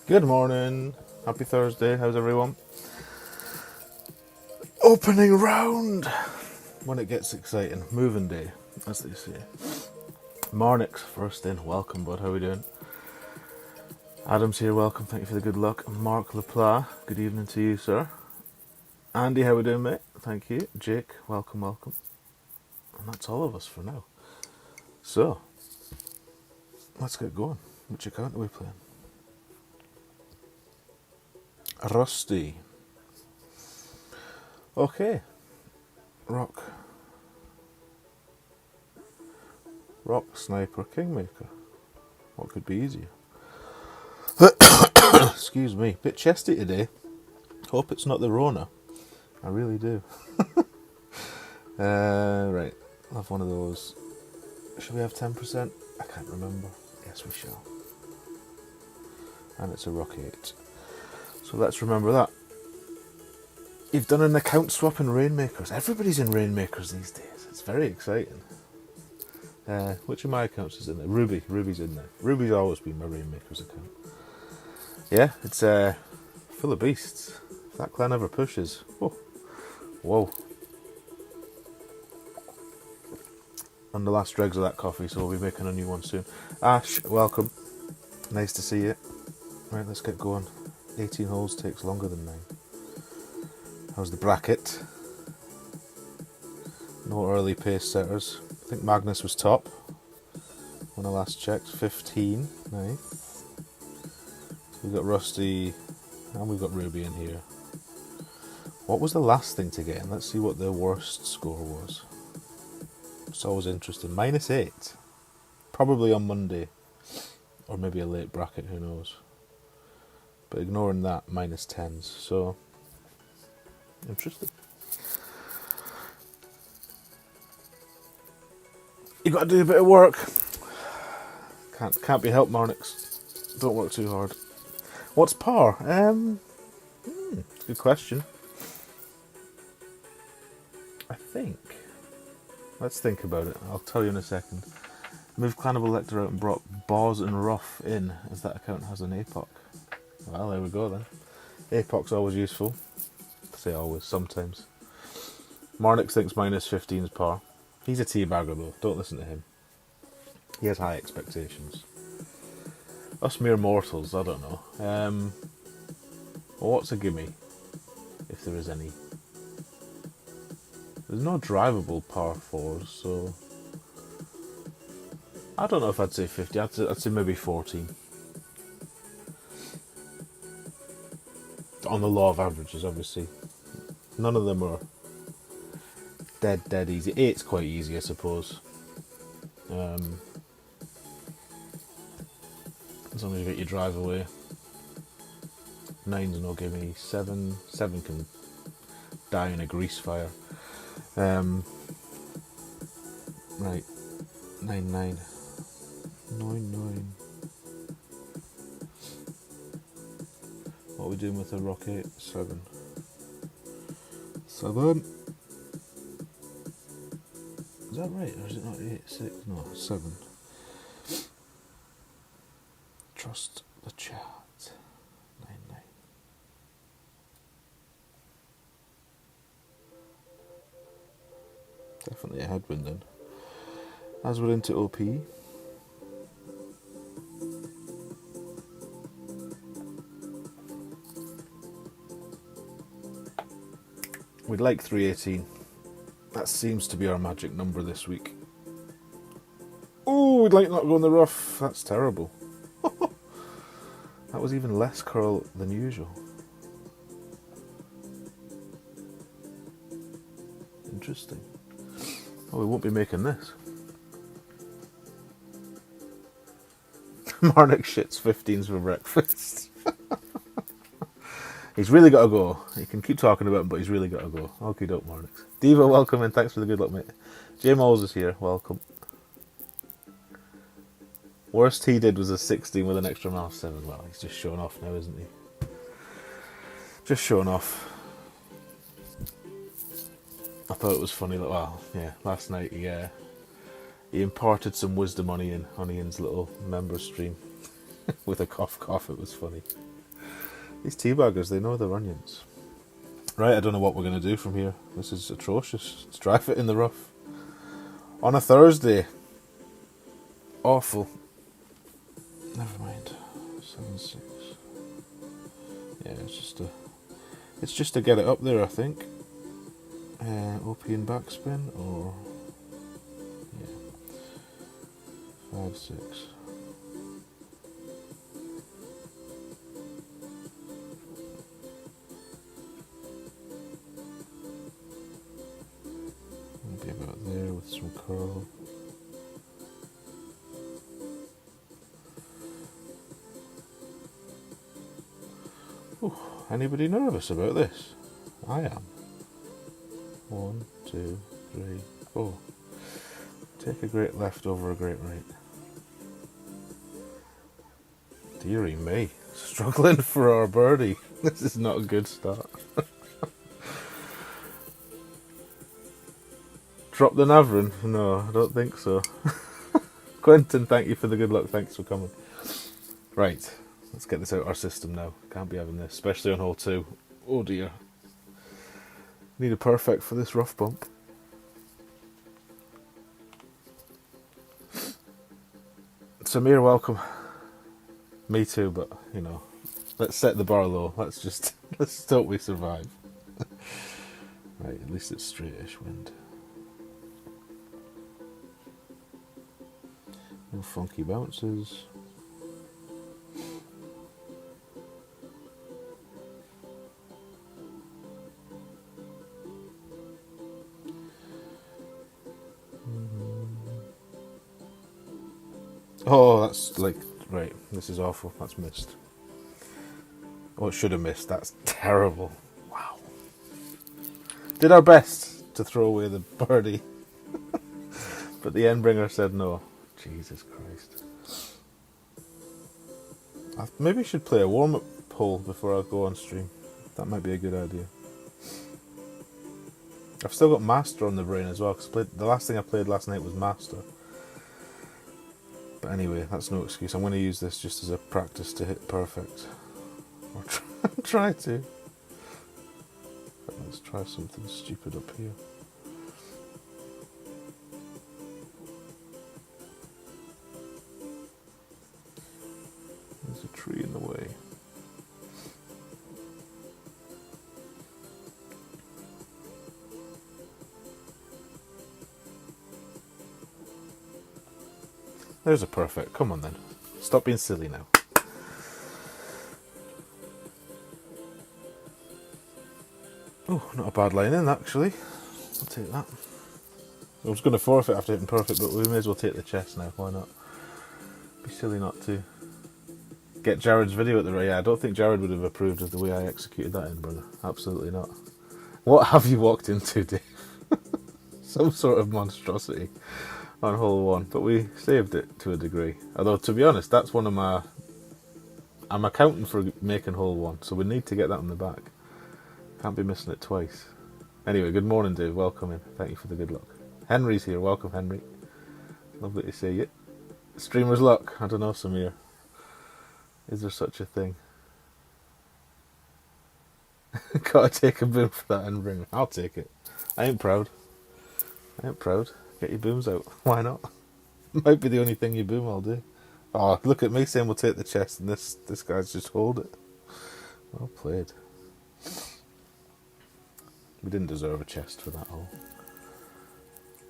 Good morning. Happy Thursday. How's everyone? Opening round. When it gets exciting. Moving day, as they say. Marnix first in. Welcome, bud. How are we doing? Adam's here. Welcome. Thank you for the good luck. Mark Lapla. Good evening to you, sir. Andy, how we doing, mate? Thank you. Jake, welcome, welcome. And that's all of us for now. So, let's get going. Which account are we playing? Rusty. Okay. Rock, Sniper, Kingmaker. What could be easier? Excuse me. Bit chesty today. Hope it's not the Rona. I really do. Right. I'll have one of those. Should we have 10%? I can't remember. Yes, we shall. And it's a Rock 8. So let's remember that. You've done an account swap in Rainmakers. Everybody's in Rainmakers these days. It's very exciting. Which of my accounts is in there? Ruby's in there. Ruby's always been my Rainmakers account. Yeah, it's full of beasts. If that clan ever pushes. Whoa. Whoa. On the last dregs of that coffee, so we'll be making a new one soon. Ash, welcome. Nice to see you. Right, let's get going. 18 holes takes longer than 9. How's the bracket? No early pace setters. I think Magnus was top when I last checked. 15. Nice. So we've got Rusty and we've got Ruby in here. What was the last thing to get in? Let's see what the worst score was. It's always interesting. -8. Probably on Monday. Or maybe a late bracket, who knows. But ignoring that, -10s. So, interesting. You got to do a bit of work. Can't be helped, Marnix. Don't work too hard. What's par? Good question. I think. Let's think about it. I'll tell you in a second. Moved Clan of Elector out and brought Boz and Ruff in, as that account has an APOC. Well, there we go then. APOC's always useful. I say always, sometimes. Marnix thinks -15 is par. He's a teabagger though, don't listen to him. He has high expectations. Us mere mortals, I don't know. Well, what's a gimme? If there is any. There's no drivable par 4s, so... I don't know if I'd say 50, I'd say maybe 14. On the law of averages, obviously. None of them are dead easy. 8's quite easy, I suppose. As long as you get your drive away. 9's no gimme. 7 can die in a grease fire. Right. 9. 9. What are we doing with the Rock 8? 7. 7. Is that right? Or is it not 8? 6? No, 7. Trust the chat. 9. Definitely a headwind then. As we're into OP. We'd like 318. That seems to be our magic number this week. Oh, we'd like not go in the rough. That's terrible. That was even less curl than usual. Interesting. Oh, we won't be making this. Marnik shits 15s for breakfast. He's really got to go. He can keep talking about him, but he's really got to go. Okie doke, Marnix. Diva, welcome and thanks for the good luck, mate. Jay Moles is here. Welcome. Worst he did was a 16 with an extra mile 7. Well, he's just showing off now, isn't he? Just showing off. I thought it was funny. Well, yeah. Last night he imparted some wisdom on Ian's little member stream. With a cough, it was funny. These teabaggers, they know their onions. Right, I don't know what we're going to do from here. This is atrocious. Let's drive it in the rough. On a Thursday. Awful. Never mind. 7-6. Yeah, it's just to get it up there, I think. OP and backspin, or yeah, 5-6. Maybe about there with some curl. Ooh, anybody nervous about this? I am. 1, 2, 3, 4. Take a great left over a great right. Dearie me, struggling for our birdie. This is not a good start. Drop the Navrin? No, I don't think so. Quentin, thank you for the good luck. Thanks for coming. Right, let's get this out of our system now. Can't be having this, especially on hole 2. Oh dear. Need a perfect for this rough bump. Samir, welcome. Me too, but you know, let's set the bar low. Let's hope we survive. Right, at least it's straightish wind. No funky bounces. Oh, that's like, right, this is awful. That's missed. Oh, it should have missed. That's terrible. Wow. Did our best to throw away the birdie. But the endbringer said no. Jesus Christ. I maybe should play a warm-up hole before I go on stream. That might be a good idea. I've still got Master on the brain as well, because the last thing I played last night was Master. But anyway, that's no excuse. I'm going to use this just as a practice to hit perfect. Or try to. But let's try something stupid up here. There's a tree in the way. There's a perfect. Come on then. Stop being silly now. Oh, not a bad line in, actually. I'll take that. I was going to forfeit after hitting perfect, but we may as well take the chest now. Why not? Be silly not to. Get Jared's video at the right. Yeah, I don't think Jared would have approved of the way I executed that in, brother. Absolutely not. What have you walked into, Dave? Some sort of monstrosity on hole 1, but we saved it to a degree. Although, to be honest, that's one of my... I'm accounting for making hole 1, so we need to get that on the back. Can't be missing it twice. Anyway, good morning, Dave. Welcome in. Thank you for the good luck. Henry's here. Welcome, Henry. Lovely to see you. Streamer's luck. I don't know, Samir. Is there such a thing? Gotta take a boom for that and bring. I'll take it. I ain't proud. Get your booms out. Why not? Might be the only thing you boom I'll do. Oh, look at me saying we'll take the chest, and this guy's just hold it. Well played. We didn't deserve a chest for that hole.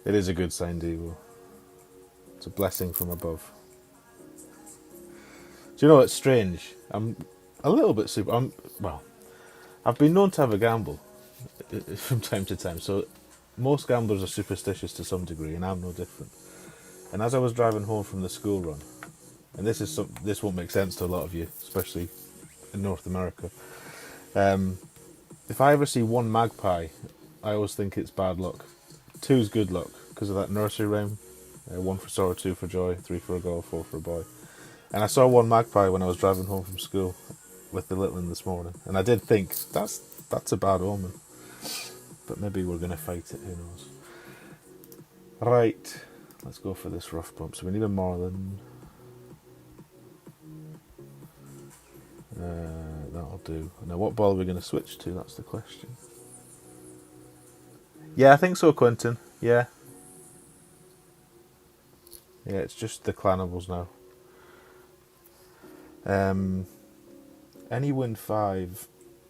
It is a good sign, Devo. It's a blessing from above. Do you know what's strange? I'm a little bit I've been known to have a gamble from time to time, so most gamblers are superstitious to some degree, and I'm no different. And as I was driving home from the school run, and this won't make sense to a lot of you, especially in North America, if I ever see one magpie, I always think it's bad luck. 2's good luck, because of that nursery rhyme. 1 for sorrow, 2 for joy, 3 for a girl, 4 for a boy. And I saw one magpie when I was driving home from school with the little one this morning, and I did think, that's a bad omen. But maybe we're going to fight it, who knows. Right, let's go for this rough bump. So we need a marlin. That'll do. Now, what ball are we going to switch to? That's the question. Yeah, I think so, Quentin. Yeah. Yeah, it's just the Clanables now. Any wind 5,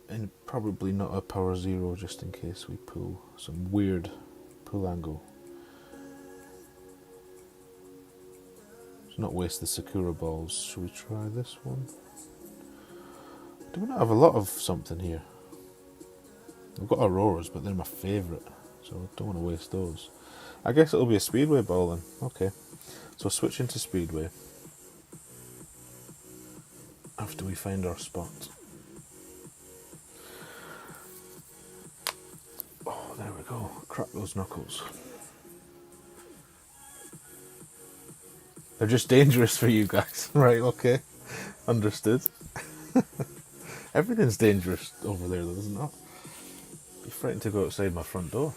and probably not a power 0, just in case we pull some weird pull angle. Let's not waste the Sakura balls. Should we try this one? Do we not have a lot of something here? We've got Auroras, but they're my favourite, so I don't want to waste those. I guess it'll be a Speedway ball then. Okay, so switching to Speedway after we find our spot. Oh, there we go. Crack those knuckles. They're just dangerous for you guys. Right, okay. Understood. Everything's dangerous over there, though, isn't it? Be frightened to go outside my front door.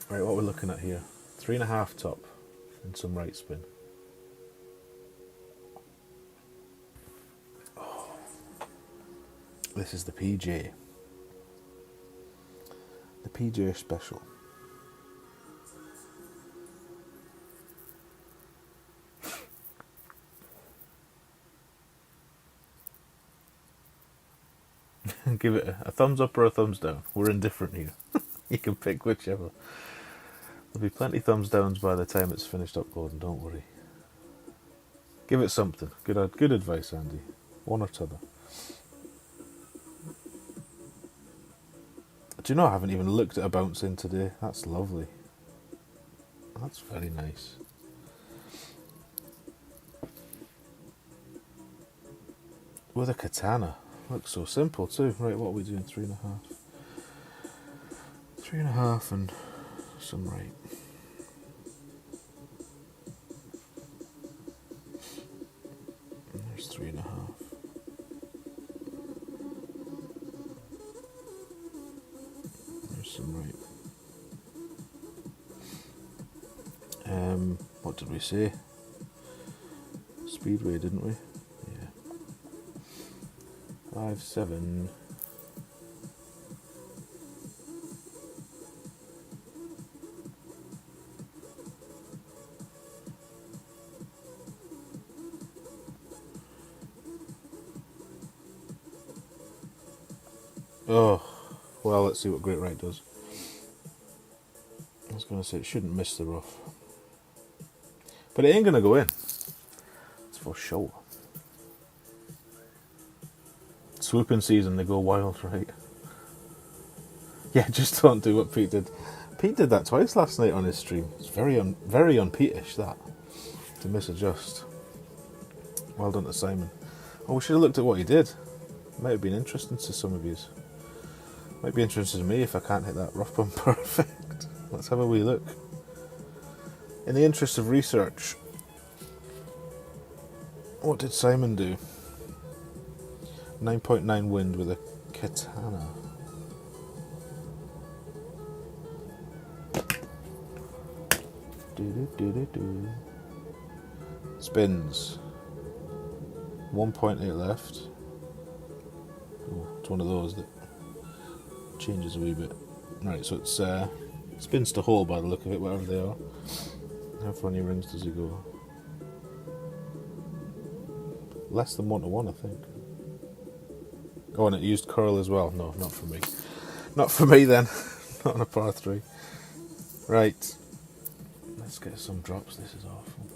Right, what we're looking at here. 3.5 top and some right spin. Oh. This is the PJ. The PJ special. Give it a thumbs up or a thumbs down. We're indifferent here. You can pick whichever. There'll be plenty thumbs downs by the time it's finished uploading, don't worry. Give it something. Good advice, Andy. One or t'other. Do you know I haven't even looked at a bounce in today? That's lovely. That's very nice. With a katana. Looks so simple too. Right, what are we doing? 3.5. 3.5 and some right. And there's 3.5. There's some right. What did we say? Speedway, didn't we? Yeah. 5, 7. Oh, well, let's see what Great Right does. I was going to say it shouldn't miss the rough. But it ain't going to go in. It's for sure. Swooping season, they go wild, right? Yeah, just don't do what Pete did. Pete did that twice last night on his stream. It's very un-Pete-ish, that. To misadjust. Well done to Simon. Oh, we should have looked at what he did. Might have been interesting to some of you. Might be interesting to me if I can't hit that rough bump perfect. Let's have a wee look. In the interest of research, what did Simon do? 9.9 wind with a katana. Spins. 1.8 left. Oh, it's one of those that changes a wee bit. Right, so it's spins to hole by the look of it, whatever they are. How many rings does he go? Less than 1 to 1, I think. Oh, and it used curl as well. No, not for me. Not for me then. Not on a par 3. Right. Let's get some drops. This is awful.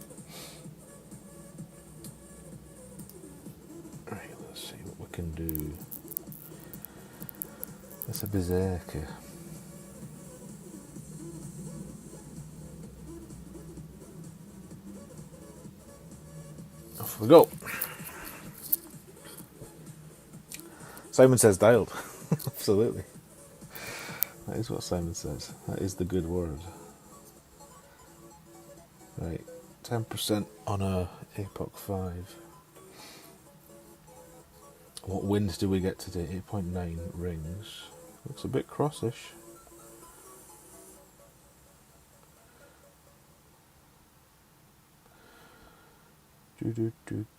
Right, let's see what we can do. That's a berserker. Off we go. Simon says dialed. Absolutely. That is what Simon says. That is the good word. Right. 10% on a APOC 5. What wins do we get today? 8.9 rings. Looks a bit crossish. Do 8.9.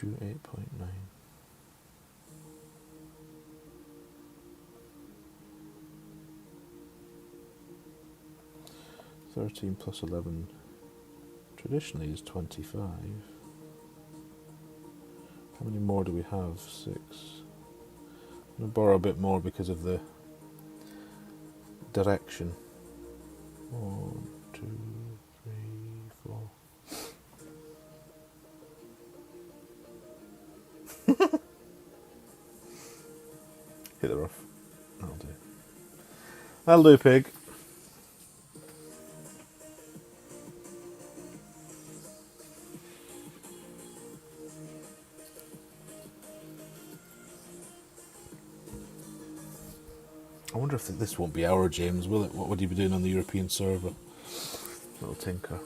13 plus 11 traditionally is 25. How many more do we have? 6. I'm going to borrow a bit more because of the direction. 1, 2, 3, 4. Hit the rough. That'll do. That'll do, pig. I wonder if this won't be our James, will it? What would he be doing on the European server? Little tinker.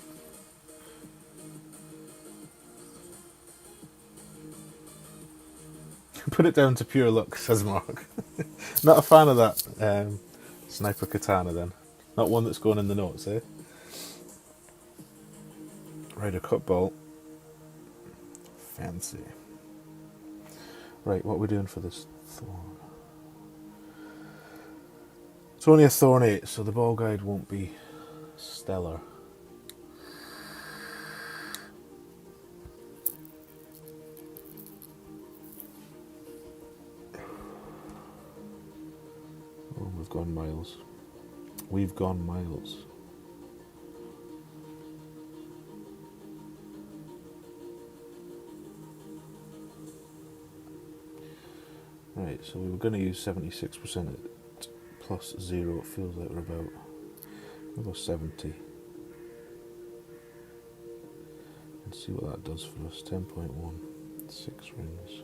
Put it down to pure luck, says Mark. Not a fan of that sniper katana then. Not one that's going in the notes, eh? Rider cut bolt. Fancy. Right, what are we doing for this thorn? It's only a thorn 8, so the ball guide won't be stellar. Oh, we've gone miles. We've gone miles. Right, so we were going to use 76% at plus 0. It feels like we're about 70. And see what that does for us. 10.1. 6 rings.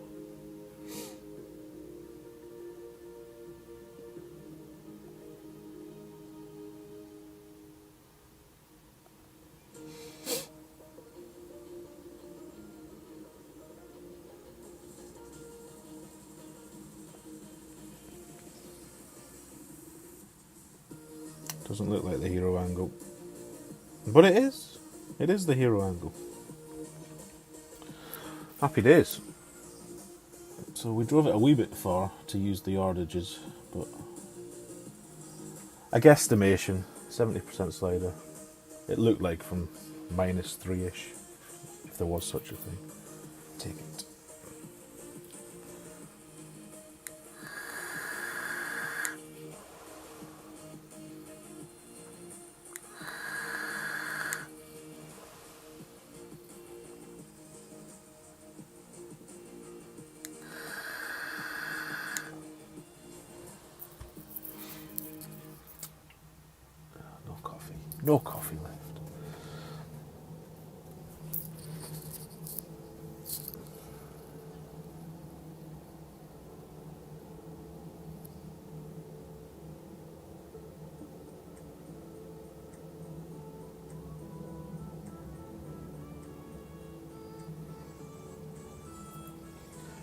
Doesn't look like the hero angle. But it is. It is the hero angle. Happy days. So we drove it a wee bit far to use the yardages, but a guesstimation, 70% slider. It looked like from -3-ish, if there was such a thing. Take it. No coffee left.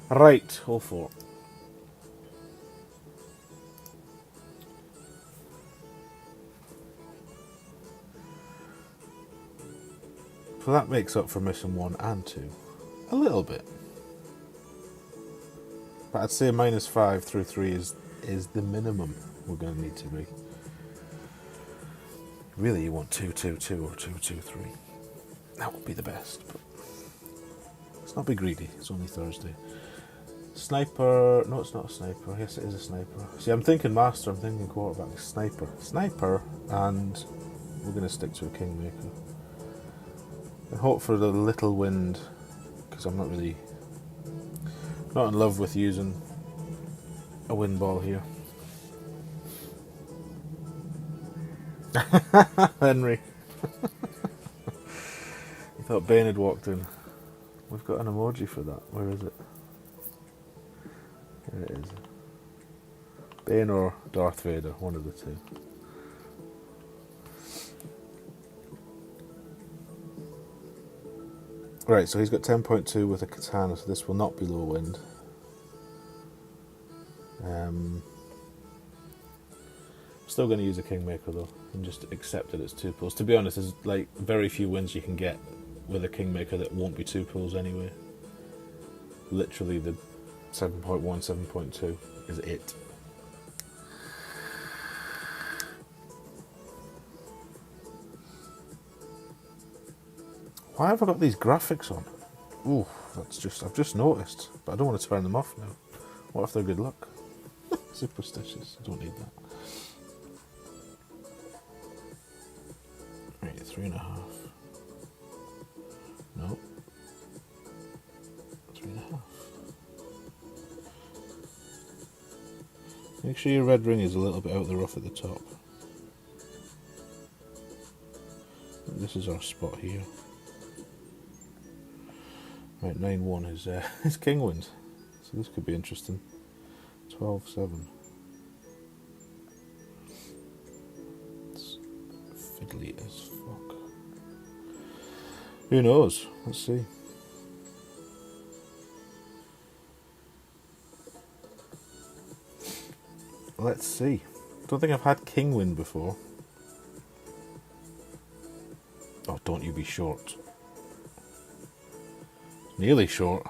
Right, hole 4. So that makes up for missing 1 and 2. A little bit. But I'd say -5 through 3 is the minimum we're going to need to be. Really, you want 2-2-2 or 2-2-3. That would be the best. But let's not be greedy. It's only Thursday. Sniper. No, it's not a sniper. Yes, it is a sniper. See, I'm thinking master. I'm thinking quarterback. Sniper. And we're going to stick to a kingmaker. And hope for the little wind, because I'm not in love with using a wind ball here. Henry. You thought Bane had walked in. We've got an emoji for that. Where is it? Here it is. Bane or Darth Vader, one of the two. Right, so he's got 10.2 with a katana, so this will not be low wind. Still going to use a kingmaker though, and just accept that it's 2 pulls. To be honest, there's like very few wins you can get with a kingmaker that won't be 2 pulls anyway. Literally the 7.1, 7.2 is it. Why have I got these graphics on? Ooh, I've just noticed, but I don't want to turn them off now. What if they're good luck? Superstitious, I don't need that. Right, 3.5. No. 3.5. Make sure your red ring is a little bit out the rough at the top. This is our spot here. Right, 9-1 is King Wind, so this could be interesting. 12-7. It's fiddly as fuck. Who knows? Let's see. Let's see. Don't think I've had King Wind before. Oh, don't you be short. Nearly short.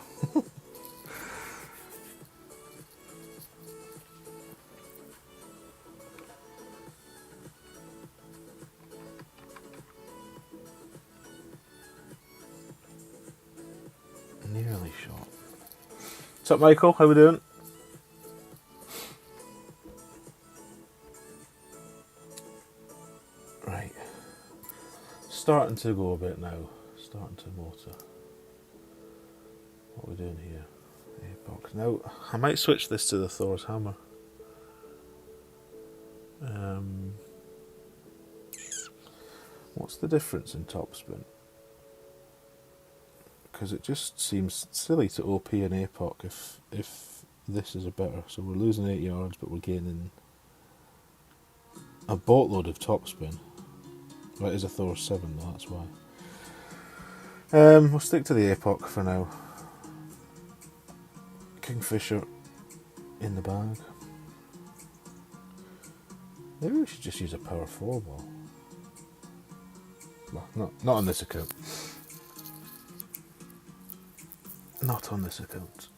Nearly short. What's up, Michael? How we doing? Right. Starting to go a bit now. Starting to motor. What are we doing here? Apex. Now, I might switch this to the Thor's Hammer. What's the difference in topspin? Because it just seems silly to OP an APOC if this is a better. So we're losing 8 yards, but we're gaining a boatload of topspin. Right, is a Thor 7 though, that's why. We'll stick to the APOC for now. Kingfisher in the bag. Maybe we should just use a power 4 ball. Well, not on this account. Not on this account.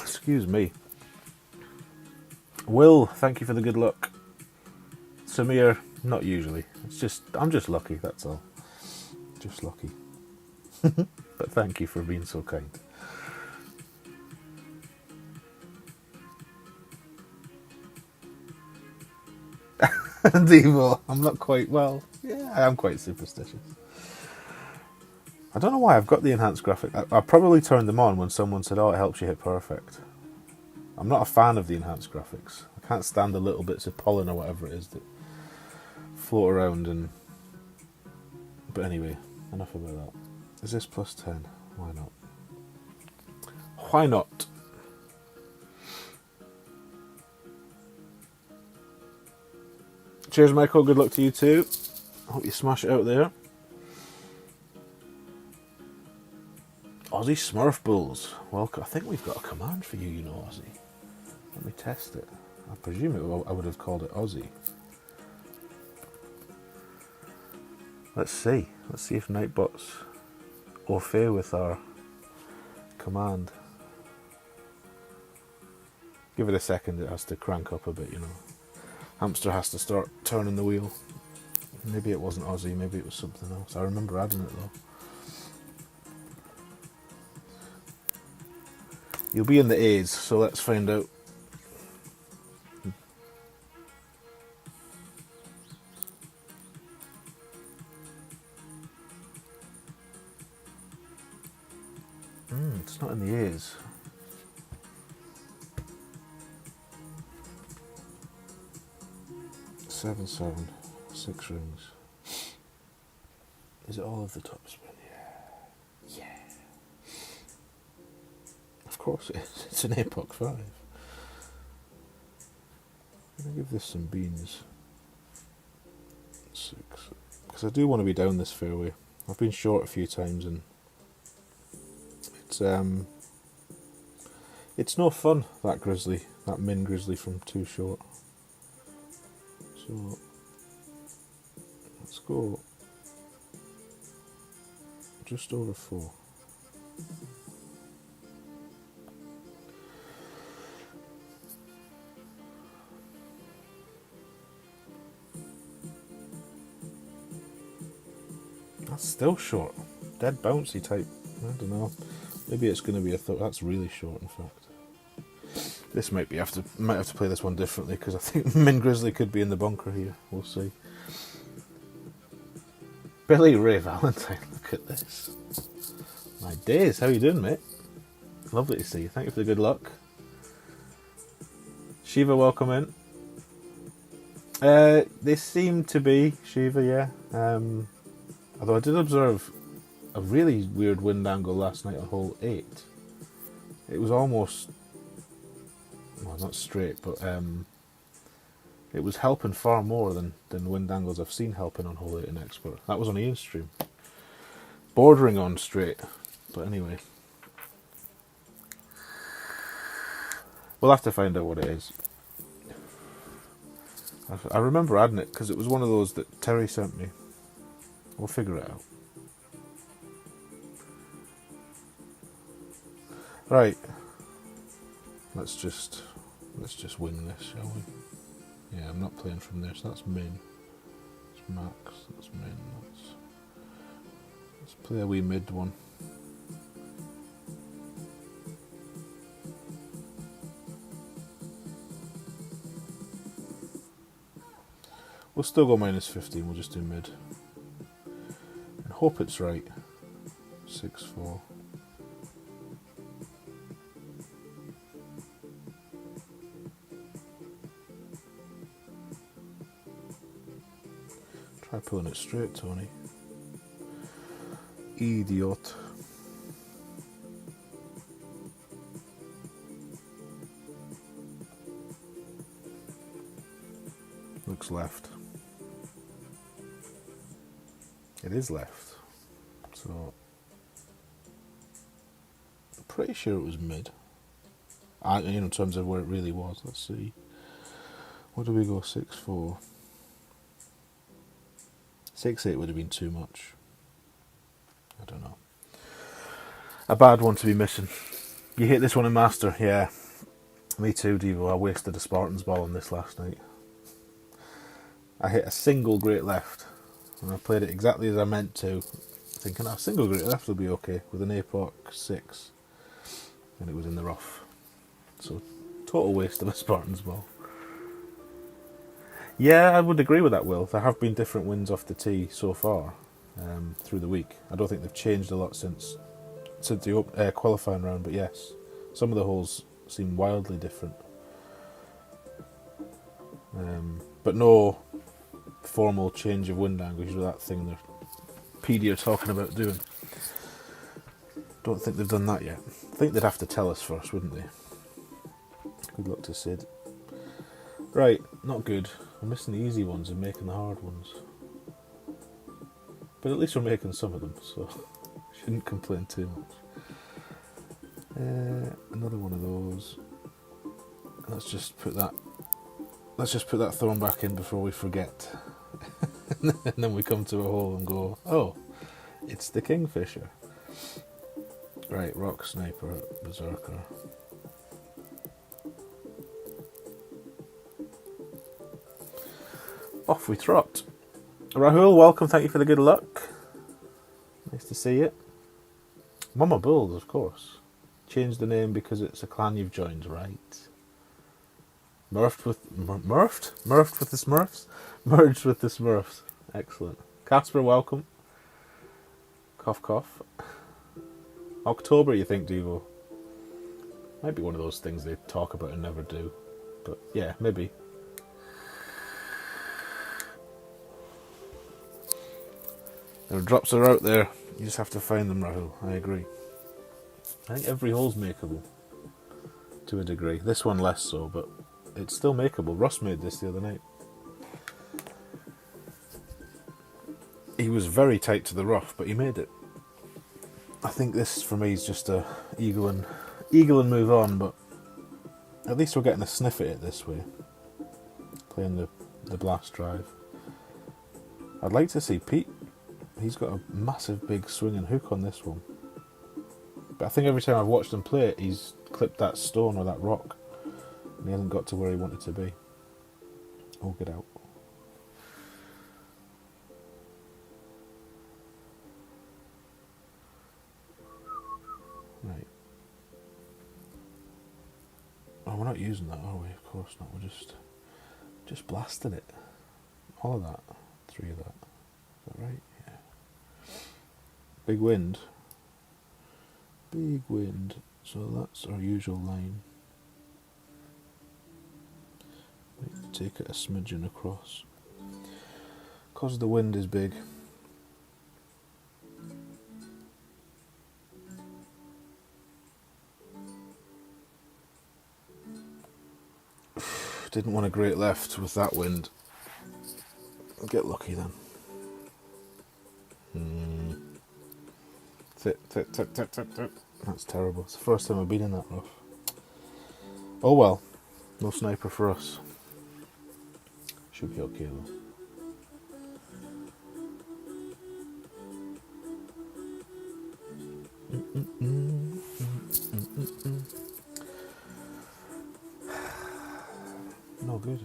Excuse me. Will, thank you for the good luck. Samir, not usually. I'm just lucky, that's all. Just lucky. But thank you for being so kind. Devo, I'm not quite, well, yeah, I am quite superstitious. I don't know why I've got the enhanced graphic. I probably turned them on when someone said, oh, it helps you hit perfect. I'm not a fan of the enhanced graphics. I can't stand the little bits of pollen or whatever it is that float around and... But anyway, enough about that. Is this plus 10? Why not? Why not? Cheers, Michael. Good luck to you too. Hope you smash it out there. Aussie Smurf Bulls. Welcome. I think we've got a command for you, you know, Aussie. Let me test it. I presume I would have called it Aussie. Let's see. Let's see if Nightbot's au fait with our command. Give it a second. It has to crank up a bit, you know. Hamster has to start turning the wheel. Maybe it wasn't Aussie, maybe it was something else. I remember adding it though. You'll be in the A's, so let's find out. It's not in the A's. Seven, 6 rings. Is it all of the top spin? Yeah. Of course it is. It's an APOC 5. I'm going to give this some beans. 6. Because I do want to be down this fairway. I've been short a few times and it's no fun, that min grizzly from too short. So let's go just over 4. still short. Dead bouncy type. I don't know. Maybe it's going to be a thought. That's really short, in fact. This might have to play this one differently, because I think Min Grizzly could be in the bunker here. We'll see. Billy Ray Valentine, look at this. My days, how you doing, mate? Lovely to see you. Thank you for the good luck. Shiva, welcome in. They seem to be Shiva, yeah. Although I did observe a really weird wind angle last night on hole 8. It was almost, well, not straight, but it was helping far more than wind angles I've seen helping on hole 8 in Expert. That was on Ian's stream. Bordering on straight, but anyway. We'll have to find out what it is. I remember adding it because it was one of those that Terry sent me. We'll figure it out. Right. Let's just wing this, shall we? Yeah, I'm not playing from there, so that's min. That's max, that's min. Let's play a wee mid one. We'll still go minus 15, we'll just do mid. And hope it's right. 6-4. Try pulling it straight, Tony. Idiot. Looks left. It is left. So I'm pretty sure it was mid. In terms of where it really was. Let's see. What do we go? 6-4. 6-8 would have been too much. I don't know. A bad one to be missing. You hit this one in Master, yeah. Me too, Devo. I wasted a Spartan's ball on this last night. I hit a single great left, and I played it exactly as I meant to, thinking a single great left will be okay, with an Apoc 6, and it was in the rough. So, total waste of a Spartan's ball. Yeah, I would agree with that, Will. There have been different wins off the tee so far through the week. I don't think they've changed a lot since the qualifying round, but yes, some of the holes seem wildly different. But no formal change of wind angles with that thing that PD are talking about doing. Don't think they've done that yet. I think they'd have to tell us first, wouldn't they? Good luck to Sid. Right, not good. We're missing the easy ones and making the hard ones. But at least we're making some of them, so shouldn't complain too much. Another one of those. Let's just put that thorn back in before we forget. And then we come to a hole and go, oh, it's the Kingfisher. Right, Rock Sniper, Berserker. Off we trot. Rahul, welcome, thank you for the good luck. Nice to see you. Mama Bulls, of course. Changed the name because it's a clan you've joined, right? Merged with the Smurfs? Merged with the Smurfs. Excellent. Casper, welcome. Cough, cough. October, you think, Devo? Might be one of those things they talk about and never do. But yeah, maybe. There are drops are out there. You just have to find them, Rahul. I agree. I think every hole's makeable. To a degree. This one less so, but it's still makeable. Ross made this the other night. He was very tight to the rough, but he made it. I think this, for me, is just a eagle and move on, but at least we're getting a sniff at it this way. Playing the blast drive. I'd like to see Pete. He's got a massive big swinging hook on this one. But I think every time I've watched him play it, he's clipped that stone or that rock. And he hasn't got to where he wanted to be. Oh, get out. we're not using that, are we? Of course not. We're just blasting it. All of that. 3 of that. Is that right? Yeah. Big wind. Big wind. So that's our usual line. Might take it a smidgen across. Because the wind is big. Didn't want a great left with that wind. Get lucky then. Tip. That's terrible. It's the first time I've been in that rough. Oh well. No sniper for us. Should be okay though. No good.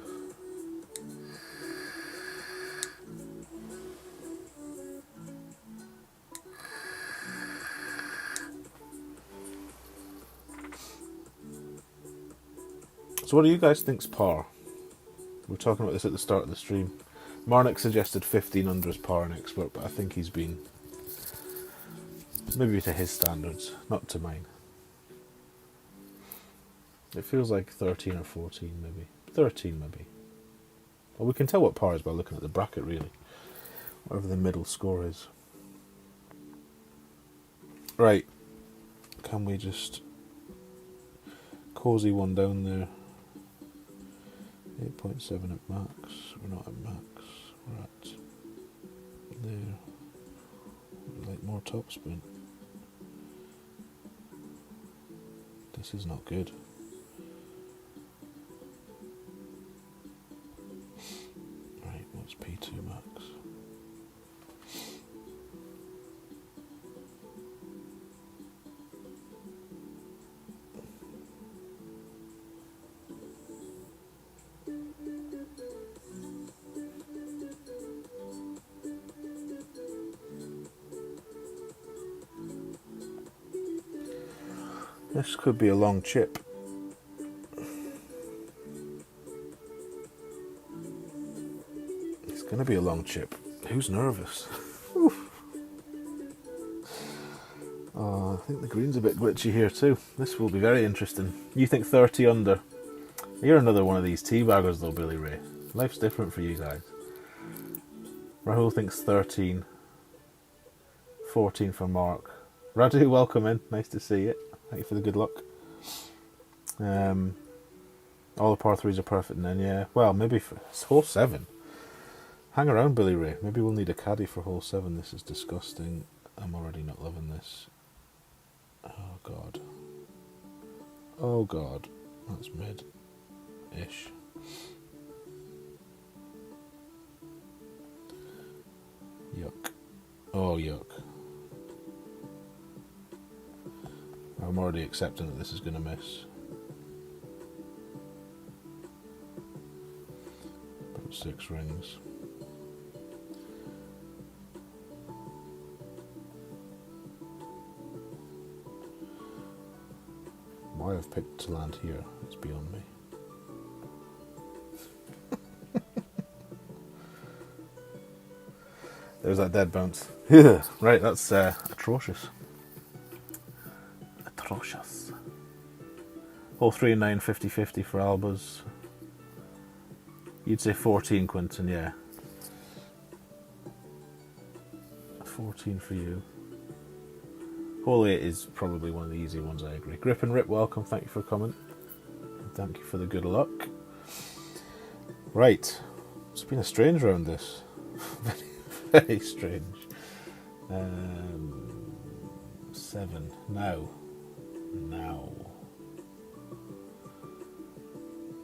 So what do you guys think's par? We were talking about this at the start of the stream. Marnik suggested 15 under as par and expert, but I think he's been maybe to his standards, not to mine. It feels like 13 or 14 maybe. 13 maybe. Well, we can tell what par is by looking at the bracket really. Whatever the middle score is. Right. Can we just cozy one down there? 8.7 at max. We're not at max. We're at there. We'd like more topspin. This is not good. Right, what's P2 max? This could be a long chip. It's going to be a long chip. Who's nervous? Oh, I think the green's a bit glitchy here too. This will be very interesting. You think 30 under. You're another one of these teabaggers though, Billy Ray. Life's different for you guys. Rahul thinks 13. 14 for Mark. Radu, welcome in. Nice to see you. Thank you for the good luck. All the par 3s are perfect and then, yeah. Well, maybe for it's hole 7. Hang around, Billy Ray. Maybe we'll need a caddy for hole 7. This is disgusting. I'm already not loving this. Oh, God. Oh, God. That's mid-ish. Yuck. Oh, yuck. I'm already accepting that this is going to miss. About 6 rings. Why I've picked to land here, it's beyond me. There's that dead bounce. Right, that's atrocious. Atrocious. Hole 3 and 9, 50-50 for Albers. You'd say 14, Quinton, yeah. 14 for you. Hole 8 is probably one of the easy ones, I agree. Grip and Rip, welcome, thank you for coming. And thank you for the good luck. Right, it's been a strange round this. very, very strange. 7, now.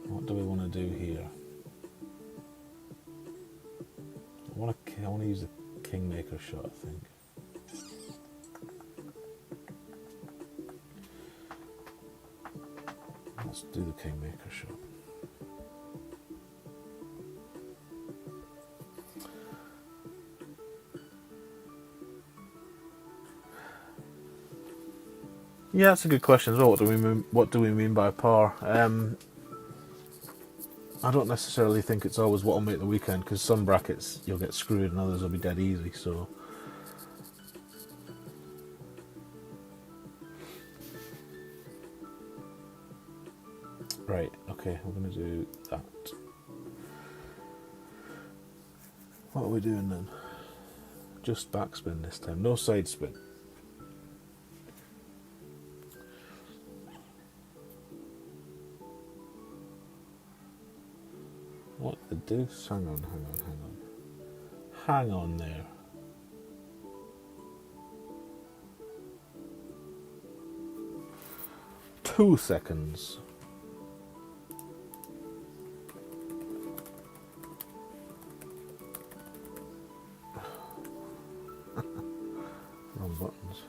What do we want to do here? I want to use the Kingmaker shot, I think. Let's do the Kingmaker shot. Yeah, that's a good question as well. What do we mean by par? I don't necessarily think it's always what will make the weekend, because some brackets you'll get screwed and others will be dead easy. So, right, okay, we're gonna do that. What are we doing then? Just backspin this time, no side spin. What the deuce? Hang on. Hang on there. Two seconds. Wrong buttons.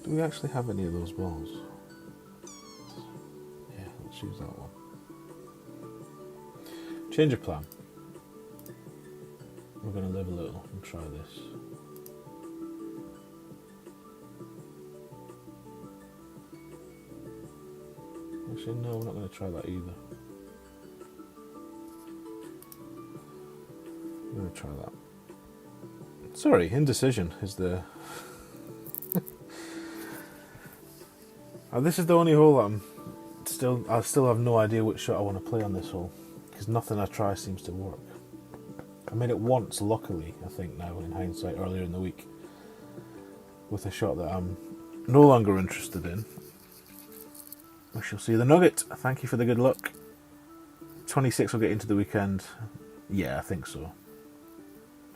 Do we actually have any of those balls? Yeah, let's use that one. Change of plan. We're going to live a little and try this. Actually, no, we're not going to try that either. We're going to try that. Sorry, indecision is the... this is the only hole that I still have no idea which shot I want to play on this hole, because nothing I try seems to work. I made it once, luckily, I think now, in hindsight, earlier in the week, with a shot that I'm no longer interested in. We shall see. The nugget, thank you for the good luck. 26 will get into the weekend. Yeah, I think so.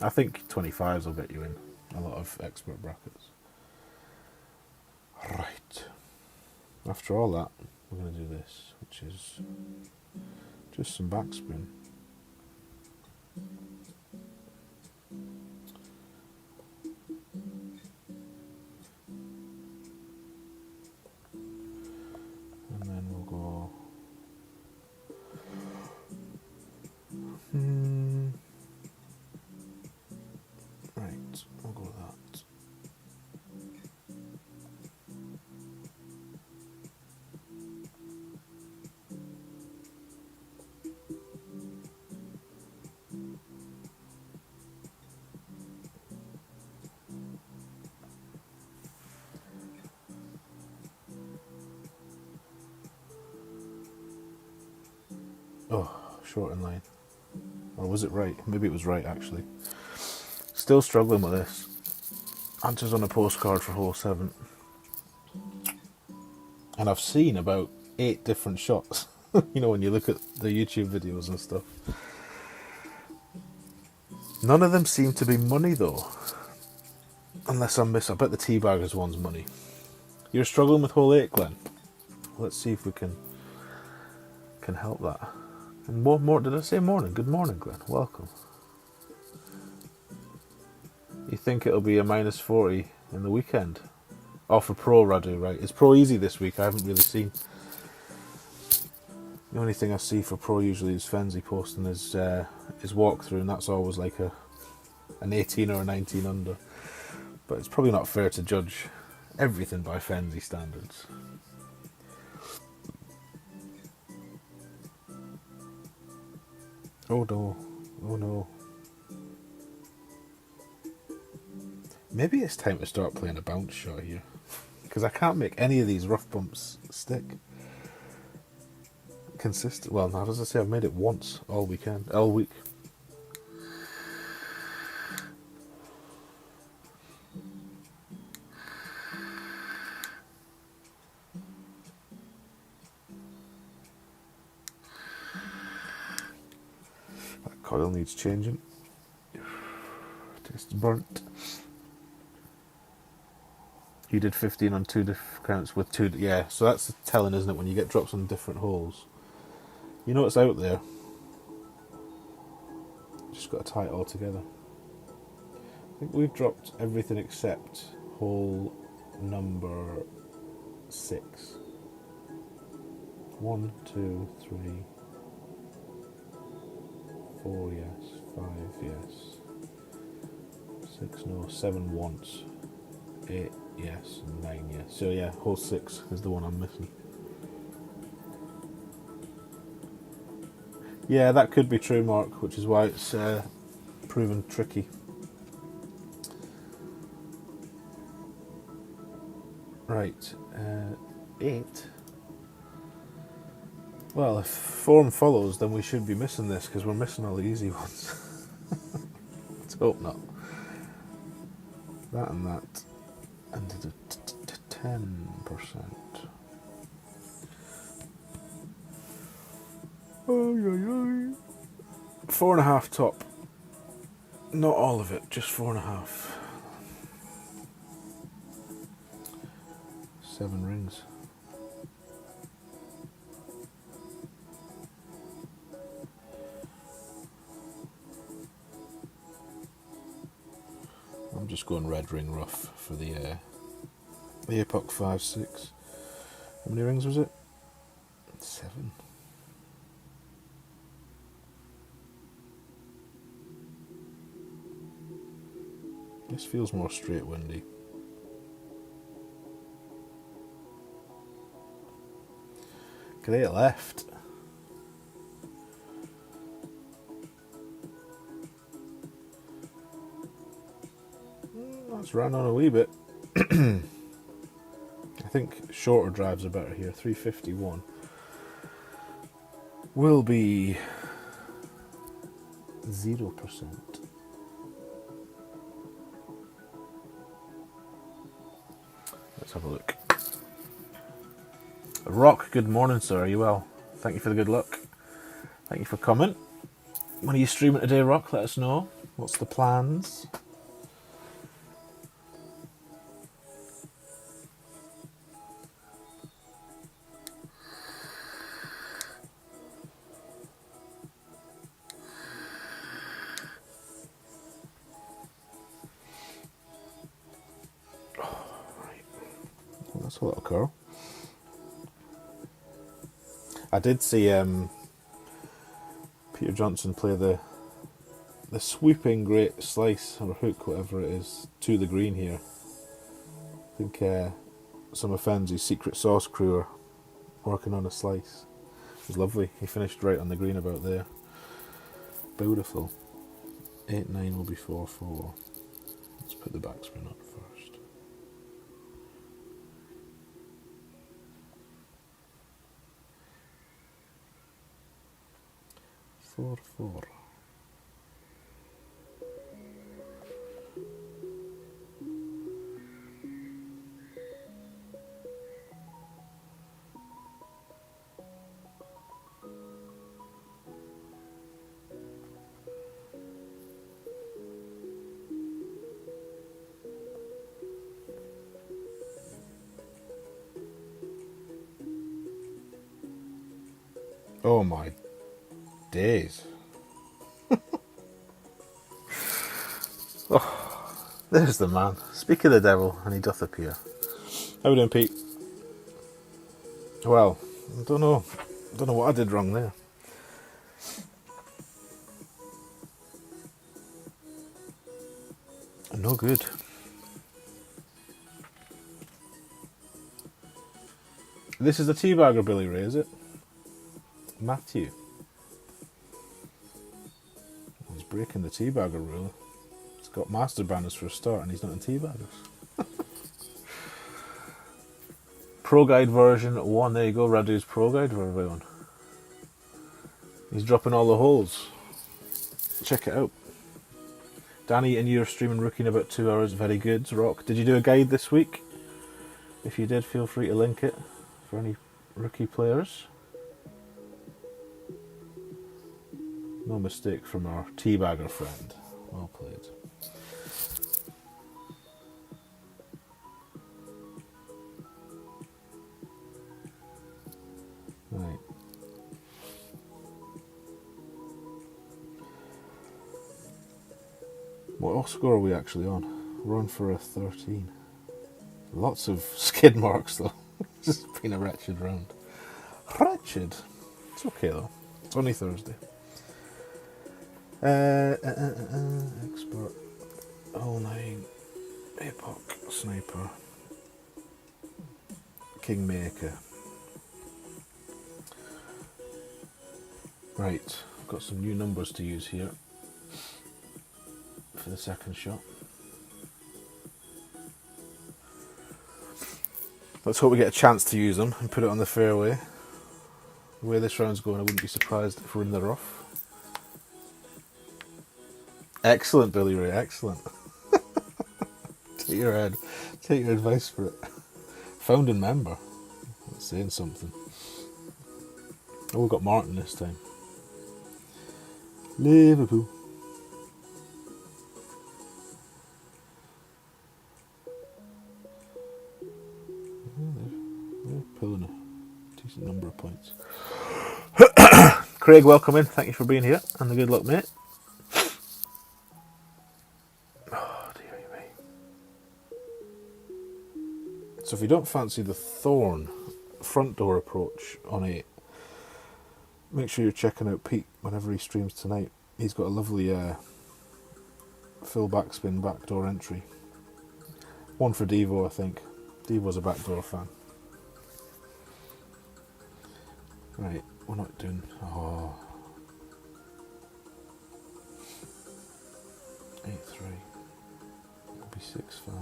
I think 25s will get you in a lot of expert brackets. Right. After all that, we're going to do this, which is just some backspin. And then we'll go... Right, we'll go with that. Oh, short in line. Or was it right? Maybe it was right, actually. Still struggling with this. Answers on a postcard for hole 7. And I've seen about 8 different shots. You know, when you look at the YouTube videos and stuff. None of them seem to be money, though. Unless I bet the Teabaggers one's money. You're struggling with hole 8, Glenn? Let's see if we can help that. And more, did I say morning? Good morning, Glenn. Welcome. You think it'll be a minus 40 in the weekend? Oh, for Pro, Radu, right. It's Pro easy this week. I haven't really seen. The only thing I see for Pro usually is Fenzi posting his walkthrough, and that's always like an 18 or a 19 under. But it's probably not fair to judge everything by Fenzi standards. Oh no. Oh no. Maybe it's time to start playing a bounce shot here. Because I can't make any of these rough bumps stick. Consistent. Well, as I say, I've made it once all week. That coil needs changing. It's burnt. You did 15 on 2 different counts with 2... Yeah, so that's telling, isn't it, when you get drops on different holes. You know it's out there. Just got to tie it all together. I think we've dropped everything except hole number 6. 1, 2, 3, 4 yes, 5 yes, 6 no, 7 once, 8 yes, and 9 yes. So yeah, hole 6 is the one I'm missing. Yeah, that could be true, Mark, which is why it's proven tricky. Right, 8. Well, if form follows, then we should be missing this, because we're missing all the easy ones. Let's hope not. That and that. And 10%. Oh, 4.5 top. Not all of it, just 4.5. 7 rings. I'm just going red ring rough for the Epoch 5-6. How many rings was it? 7. This feels more straight windy. Great left. That's ran on a wee bit. I think shorter drives are better here. 351 will be 0%. Let's have a look. Rock, good morning, sir. Are you well? Thank you for the good luck. Thank you for coming. When are you streaming today, Rock? Let us know. What's the plans? Well, that's a little curl. I did see Peter Johnson play the swooping great slice or hook, whatever it is, to the green here. I think some of Fenzi's secret sauce crew are working on a slice. It was lovely. He finished right on the green about there. Beautiful. 8-9 will be 4-4. Let's put the backspin on first. 4-4. Oh my days. Oh, there's the man. Speak of the devil, and he doth appear. How we doing, Pete? Well, I don't know. I don't know what I did wrong there. No good. This is the teabagger, Billy Ray, is it? Matthew. He's breaking the teabagger rule. He's got master banners for a start and he's not in teabaggers. Pro Guide version 1. There you go, Radu's Pro Guide for everyone. He's dropping all the holes. Check it out. Danny, and you're streaming Rookie in about 2 hours. Very good, Rock. Did you do a guide this week? If you did, feel free to link it for any rookie players. No mistake from our teabagger friend. Well played. Right. What score are we actually on? We're on for a 13. Lots of skid marks though. It's just been a wretched round. Wretched? It's okay though. It's only Thursday. Expert. All 9. Epoch. Sniper. Kingmaker. Right, I've got some new numbers to use here for the second shot. Let's hope we get a chance to use them and put it on the fairway. The way this round's going, I wouldn't be surprised if we're in the rough. Excellent, Billy Ray, excellent. Take your advice for it. Founding member. That's saying something. Oh, we've got Martin this time. Liverpool. They're pulling a decent number of points. Craig, welcome in. Thank you for being here, and the good luck, mate. Oh, dearie me. So if you don't fancy the thorn front door approach on 8, make sure you're checking out Pete whenever he streams tonight. He's got a lovely full backspin backdoor entry. One for Devo, I think. Devo's a backdoor fan. Right, we're not doing... Oh. 8-3. It'll be 6-5.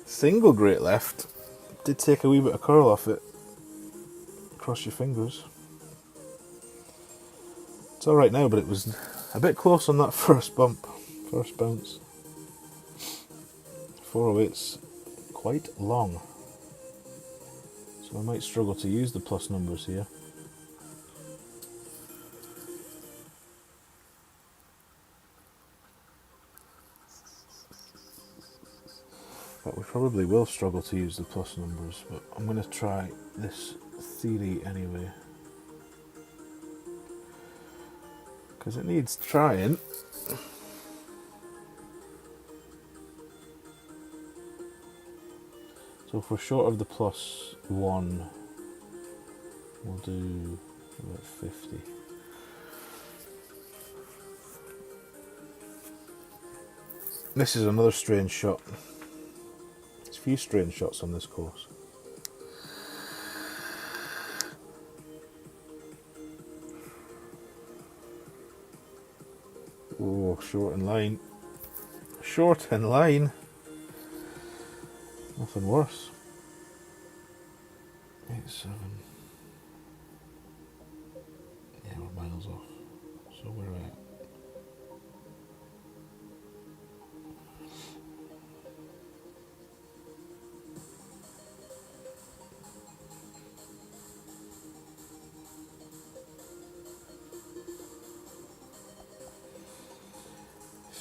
Single great left. Did take a wee bit of curl off it. Cross your fingers. It's alright now, but it was a bit close on that first bump. First bounce. 408's quite long. So I might struggle to use the plus numbers here. But we probably will struggle to use the plus numbers, but I'm going to try this theory anyway. Because it needs trying. So if we're short of the plus 1, we'll do about 50. This is another strange shot. There's a few strange shots on this course. Oh, short in line. Short in line. Nothing worse. 8-7. Yeah, we're miles off. So we're at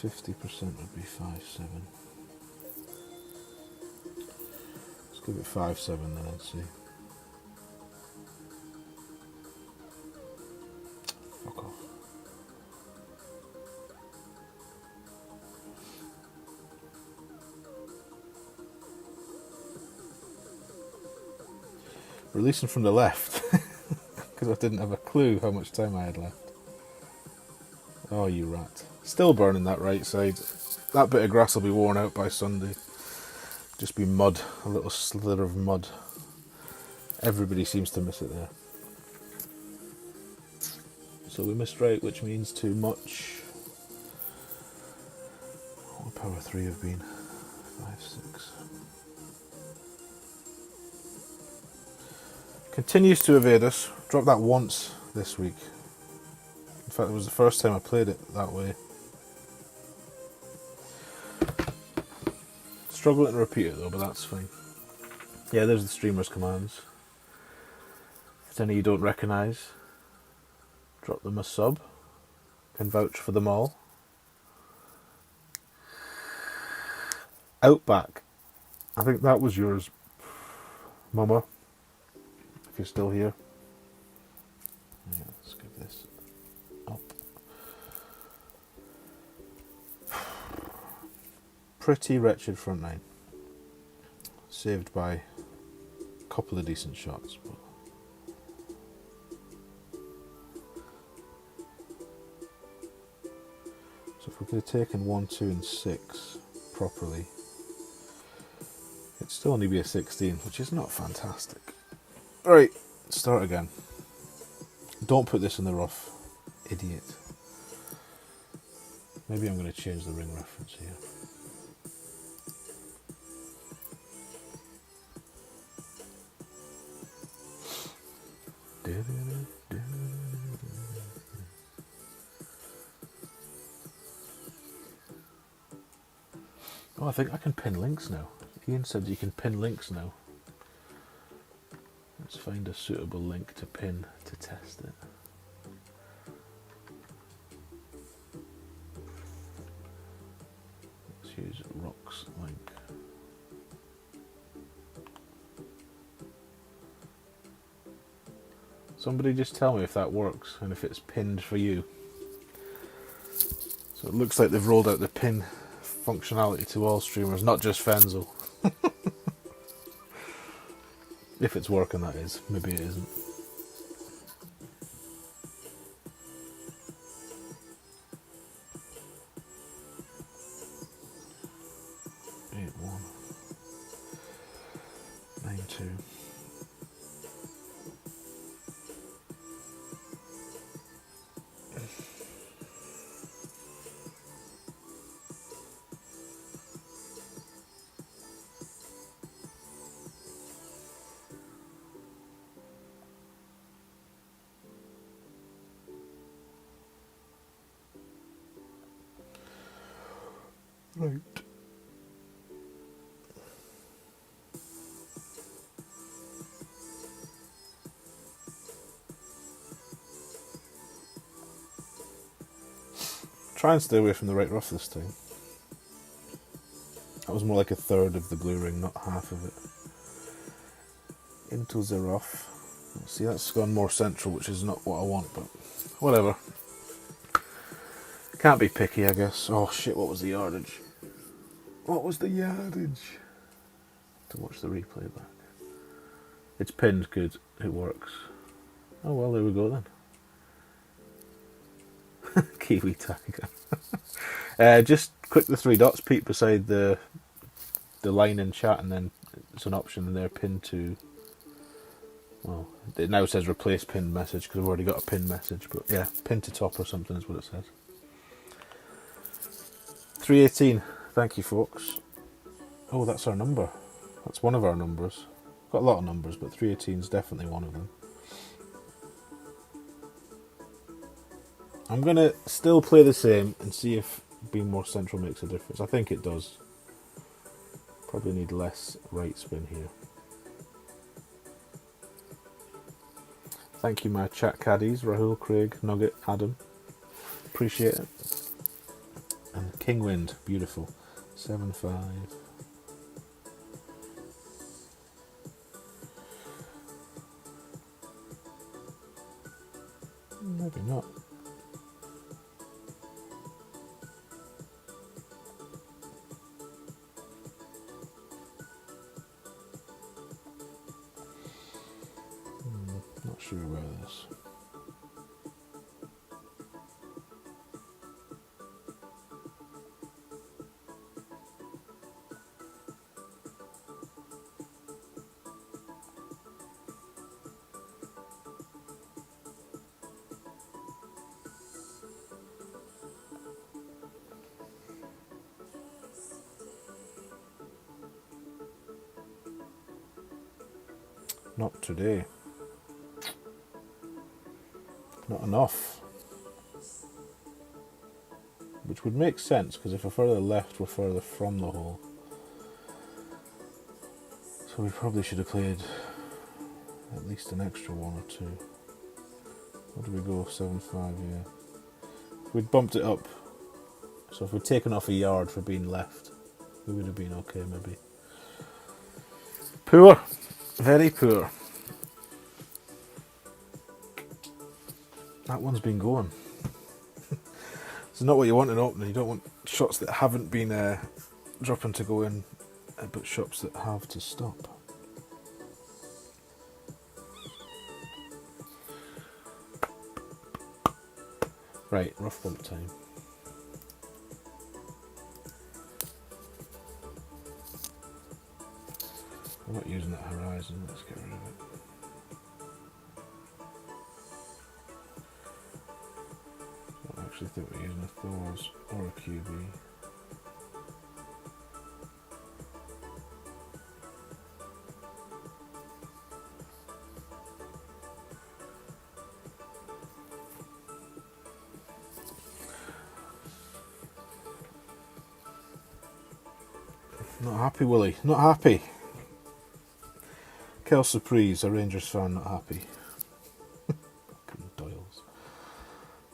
50% would be 5-7. Let's give it 5-7 then and see. Fuck off. Releasing from the left because I didn't have a clue how much time I had left. Oh, you rat. Still burning that right side. That bit of grass will be worn out by Sunday. Just be mud, a little slither of mud. Everybody seems to miss it there. So we missed right, which means too much. What would power 3 have been? 5-6. Continues to evade us. Dropped that once this week. In fact, it was the first time I played it that way. Struggling to repeat it though, but that's fine. Yeah, there's the streamer's commands. If it's any you don't recognise, Drop them a sub. Can vouch for them all. Outback. I think that was yours, Mama. If you're still here. Yeah, let's give this up. Pretty wretched front nine. Saved by a couple of decent shots. But so if we could have taken 1, 2 and 6 properly, it'd still only be a 16, which is not fantastic. Right, start again. Don't put this in the rough, idiot. Maybe I'm going to change the ring reference here. Oh, I think I can pin links now. Ian said you can pin links now. Let's find a suitable link to pin to test it. Let's use Rock's link. Somebody just tell me if that works and if it's pinned for you. So it looks like they've rolled out the pin functionality to all streamers, not just Fenzel. If it's working, that is. Maybe it isn't. Eight, 1, 9, 2. Right. Try and stay away from the right rough this time. That was more like a third of the blue ring, not half of it. Into the rough. See, that's gone more central, which is not what I want, but whatever. Can't be picky, I guess. Oh shit, what was the yardage? What was the yardage? To watch the replay back. It's pinned good, it works. Oh well, there we go then. Kiwi tack again. Just click the 3 dots, peek beside the line in chat, and then it's an option in there, pin to... Well, it now says replace pinned message because I've already got a pinned message, but yeah, pin to top or something is what it says. 318, thank you folks. Oh, that's our number. That's one of our numbers. Got a lot of numbers, but 318 is definitely one of them. I'm going to still play the same and see if being more central makes a difference. I think it does. Probably need less right spin here. Thank you my chat caddies, Rahul, Craig, Nugget, Adam. Appreciate it. And King Wind, beautiful. 7-5. Maybe not. Not sure where this. Not today. Not enough. Which would make sense, because if we're further left, we're further from the hole. So we probably should have played at least an extra 1 or 2. What did we go? 7.5, yeah. We'd bumped it up. So if we'd taken off a yard for being left, we would have been okay, maybe. Poor. Very poor. That one's been going. It's not what you want in opening. You don't want shots that haven't been dropping to go in, but shots that have to stop. Right, rough bump time. I'm not using that horizon, let's get rid of it. I don't actually think we're using a Thor's or a QB. Not happy, Willie. Not happy. Kel Surprise, a Rangers fan, not happy. Doyles.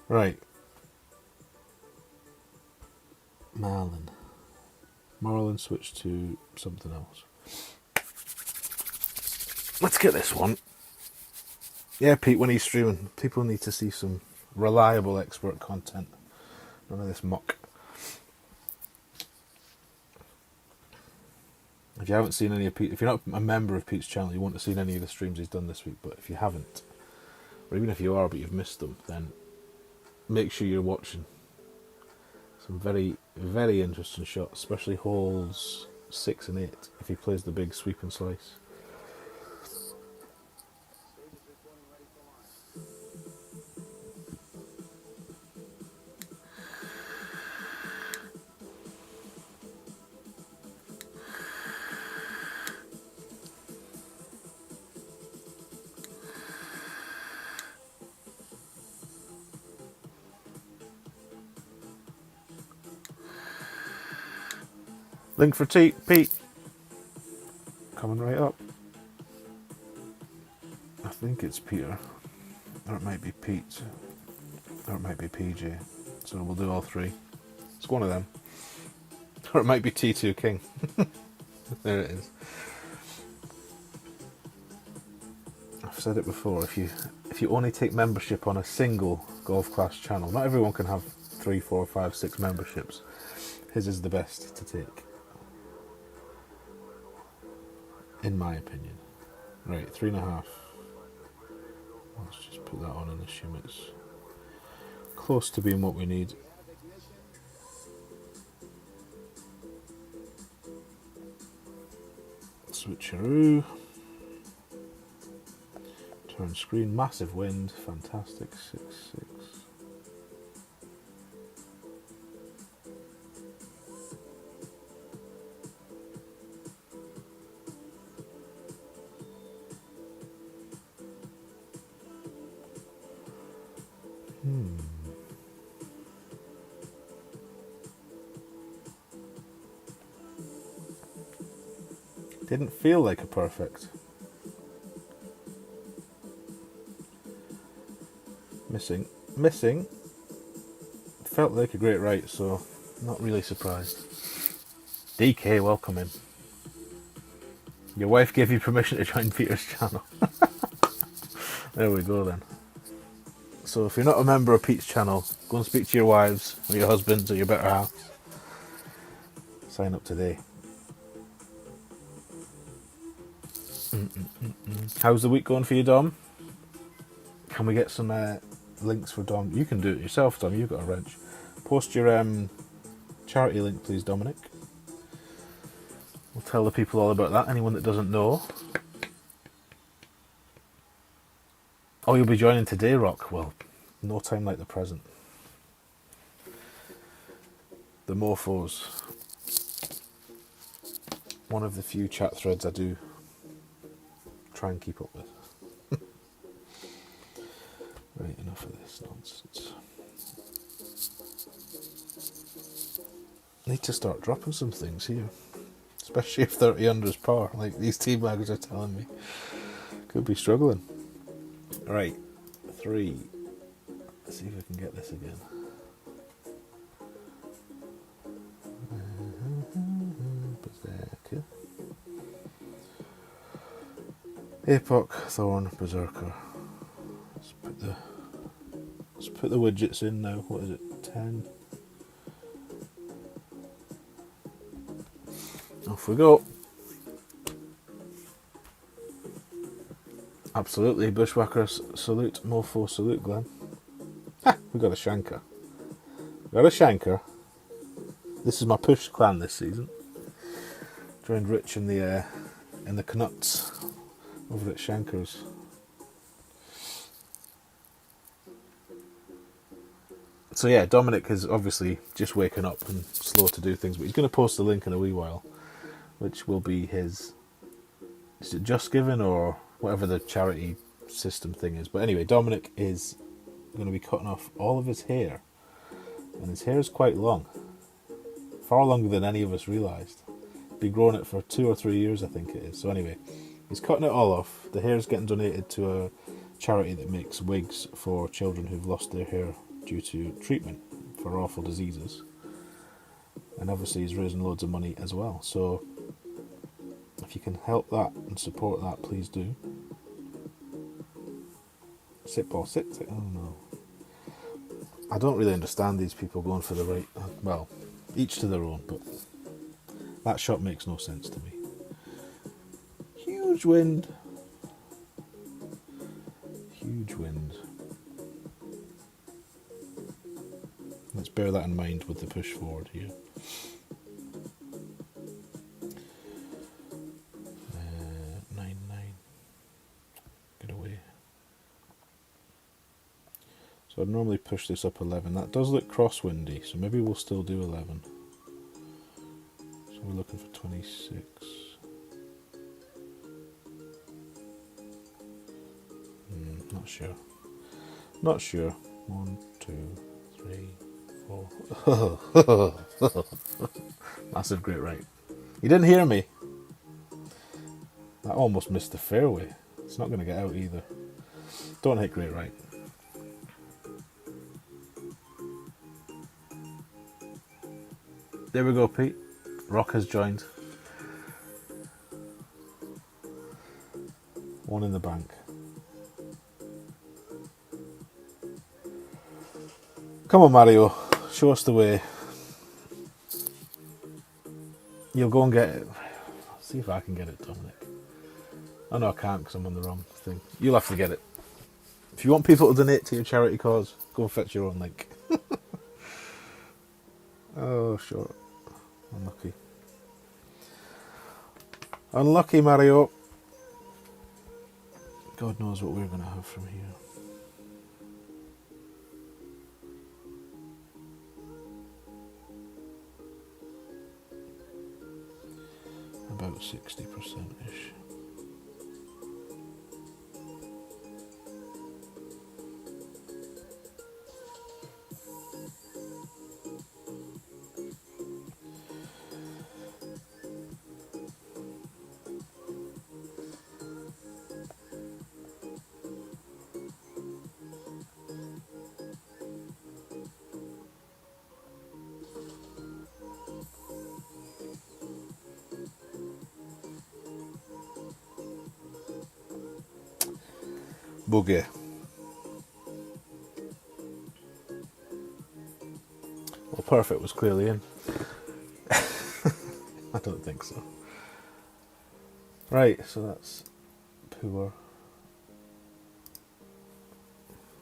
Right. Marlin switched to something else. Let's get this one. Yeah, Pete, when he's streaming, people need to see some reliable expert content. None of this muck. If you haven't seen any of Pete, if you're not a member of Pete's channel, you won't have seen any of the streams he's done this week. But if you haven't, or even if you are but you've missed them, then make sure you're watching. Some very, very interesting shots, especially holes 6 and 8. If he plays the big sweep and slice. Link for Pete. Coming right up. I think it's Peter. Or it might be Pete. Or it might be PJ. So we'll do all three. It's one of them. Or it might be T2 King. There it is. I've said it before, if you only take membership on a single golf class channel, not everyone can have 3, 4, 5, 6 memberships. His is the best to take. In my opinion. Right, 3.5. Let's just put that on and assume it's close to being what we need. Switcheroo. Turn screen, massive wind, fantastic, 6-6. Didn't feel like a perfect. Missing. Felt like a great right, so not really surprised. DK, welcome in. Your wife gave you permission to join Peter's channel. There we go then. So if you're not a member of Pete's channel, go and speak to your wives or your husbands or your better half. Sign up today. How's the week going for you, Dom? Can we get some links for Dom? You can do it yourself, Dom. You've got a wrench. Post your charity link, please, Dominic. We'll tell the people all about that. Anyone that doesn't know. Oh, you'll be joining today, Rock. Well, no time like the present. The Morphos. One of the few chat threads I do try and keep up with. Right, enough of this nonsense. Need to start dropping some things here. Especially if 30 under is par, like these team laggers are telling me. Could be struggling. Right, 3, Let's see if we can get this again. Berserker. Apoc, Thorn, Berserker. Let's put the widgets in now. What is it? 10. Off we go. Absolutely, Bushwhackers salute, Mofo salute, Glenn. Ha! We got a Shanker. Got a Shanker. This is my push clan this season. Joined Rich in the Canuts over at Shankers. So yeah, Dominic is obviously just waking up and slow to do things, but he's going to post a link in a wee while, which will be his, is it Just Giving or whatever the charity system thing is. But anyway, Dominic is going to be cutting off all of his hair, and his hair is quite long, far longer than any of us realised. Been growing it for 2 or 3 years, I think it is. So anyway, he's cutting it all off. The hair is getting donated to a charity that makes wigs for children who've lost their hair due to treatment for awful diseases, and obviously he's raising loads of money as well. So if you can help that and support that, please do. Sit, Paul, sit. Oh no, I don't really understand these people going for the right. Well, each to their own, but that shot makes no sense to me. Huge wind. Huge wind. Let's bear that in mind with the push forward here. 9-9. Get away. So I'd normally push this up 11. That does look crosswindy, so maybe we'll still do 11. So we're looking for 26. Not sure. Not sure. 1, 2, 3, 4. Massive great right. You didn't hear me. I almost missed the fairway. It's not going to get out either. Don't hit great right. There we go, Pete. Rock has joined. One in the bank. Come on, Mario. Show us the way. You'll go and get it. I'll see if I can get it, Dominic. Oh no, I can't because I'm on the wrong thing. You'll have to get it. If you want people to donate to your charity cause, go and fetch your own link. Oh, sure. Unlucky. Unlucky, Mario. God knows what we're going to have from here. About 60%-ish. Boogie. Well, perfect was clearly in. I don't think so. Right, so that's poor.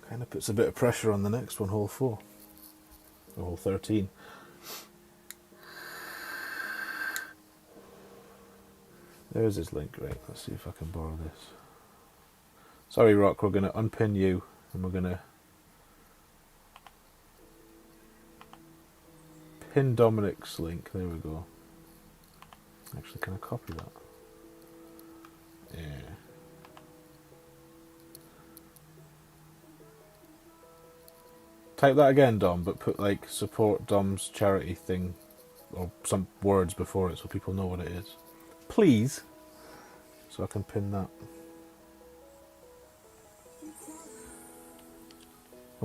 Kind of puts a bit of pressure on the next one, hole 4. Or hole 13. There's his link, right. Let's see if I can borrow this. Sorry, Rock, we're going to unpin you and we're going to pin Dominic's link. There we go. Actually, can I copy that? Yeah. Type that again, Dom, but put like support Dom's charity thing or some words before it so people know what it is. Please. So I can pin that.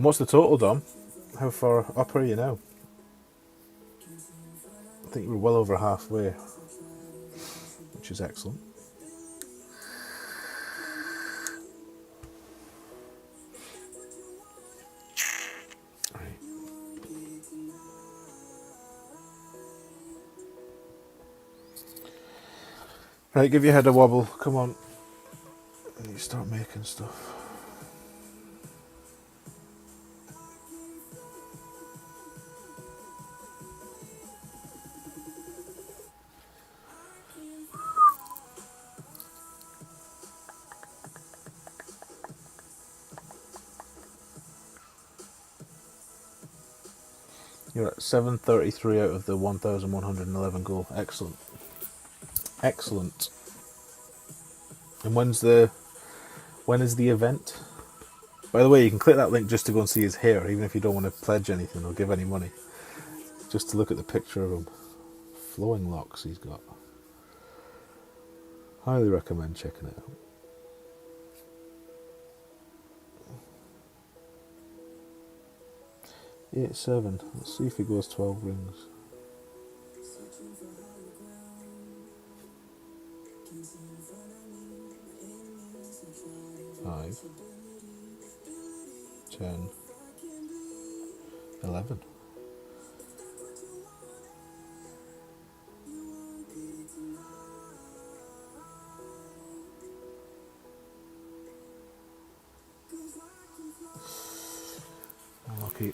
And what's the total, Dom? How far up are you now? I think you were well over halfway, which is excellent. Right, give your head a wobble. Come on. And you start making stuff. You're at 733 out of the 1,111 goal. Excellent. Excellent. And when is the event? By the way, you can click that link just to go and see his hair, even if you don't want to pledge anything or give any money. Just to look at the picture of him. Flowing locks he's got. Highly recommend checking it out. Eight, 7. Let's see if he goes 12 rings. Five, 10, 11. Unlucky.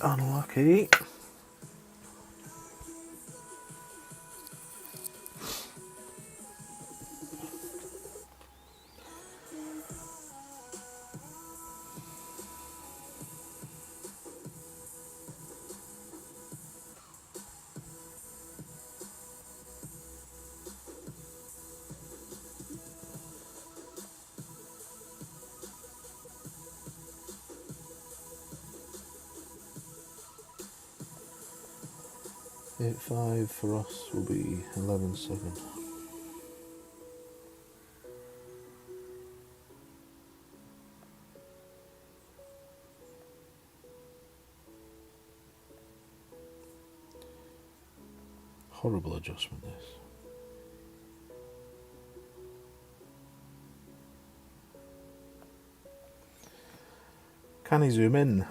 Unlucky. Eight, 5 for us will be 11, 7. Horrible adjustment, this. Can he zoom in?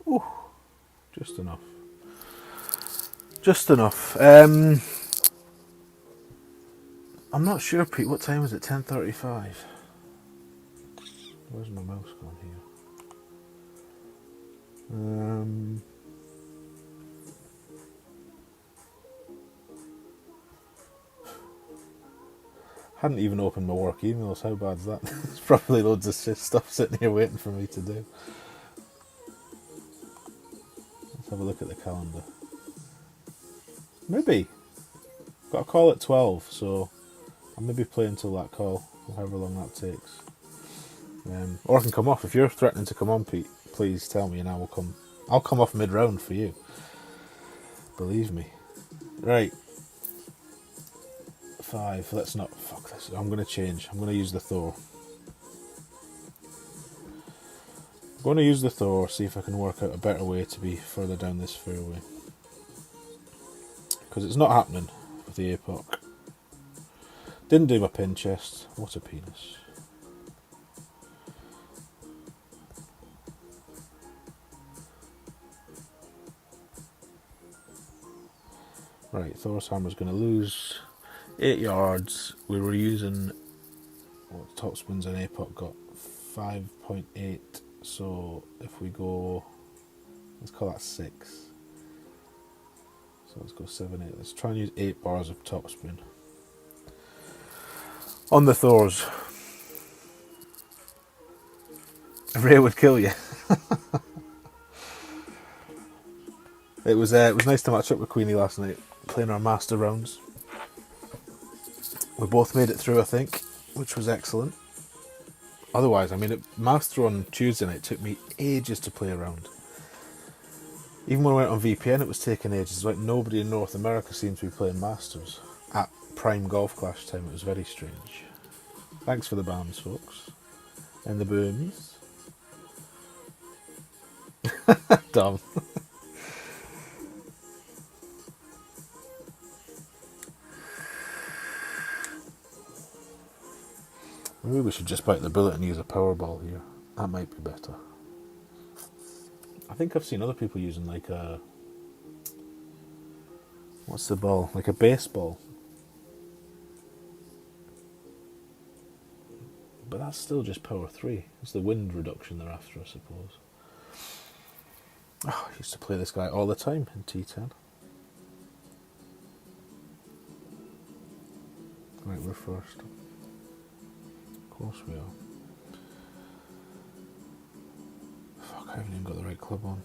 Ooh, just enough. Just enough. I'm not sure, Pete. What time is it? 10:35. Where's my mouse gone here? Hadn't even opened my work emails. How bad's that? There's probably loads of stuff sitting here waiting for me to do. Let's have a look at the calendar. Maybe. Got a call at 12, so I'll maybe play until that call, however long that takes. Or I can come off. If you're threatening to come on, Pete, please tell me and I will come. I'll come off mid-round for you. Believe me. Right. 5. Let's not. Fuck this. I'm going to change. I'm going to use the Thor. I'm going to use the Thor, see if I can work out a better way to be further down this fairway. Because it's not happening with the APOC. Didn't do my pin chest. What a penis. Right, Thor's hammer's going to lose 8 yards. We were using what topspins and APOC got 5.8. So if we go, let's call that 6. So let's go 7, 8. Let's try and use 8 bars of topspin on the Thors. Ray would kill you. It was nice to match up with Queenie last night, playing our master rounds. We both made it through, I think, which was excellent. Otherwise, I mean, master on Tuesday night took me ages to play around. Even when I went on VPN, it was taking ages. Like, nobody in North America seemed to be playing masters. at prime golf clash time. It was very strange. Thanks for the bands, folks. And the booms. Dumb. Maybe we should just bite the bullet and use a Powerball here. That might be better. I think I've seen other people using like a... What's the ball? Like a baseball. But that's still just power 3. It's the wind reduction they're after, I suppose. Oh, I used to play this guy all the time in T10. Right, we're first. Of course we are. Fuck, I haven't even got the right club on.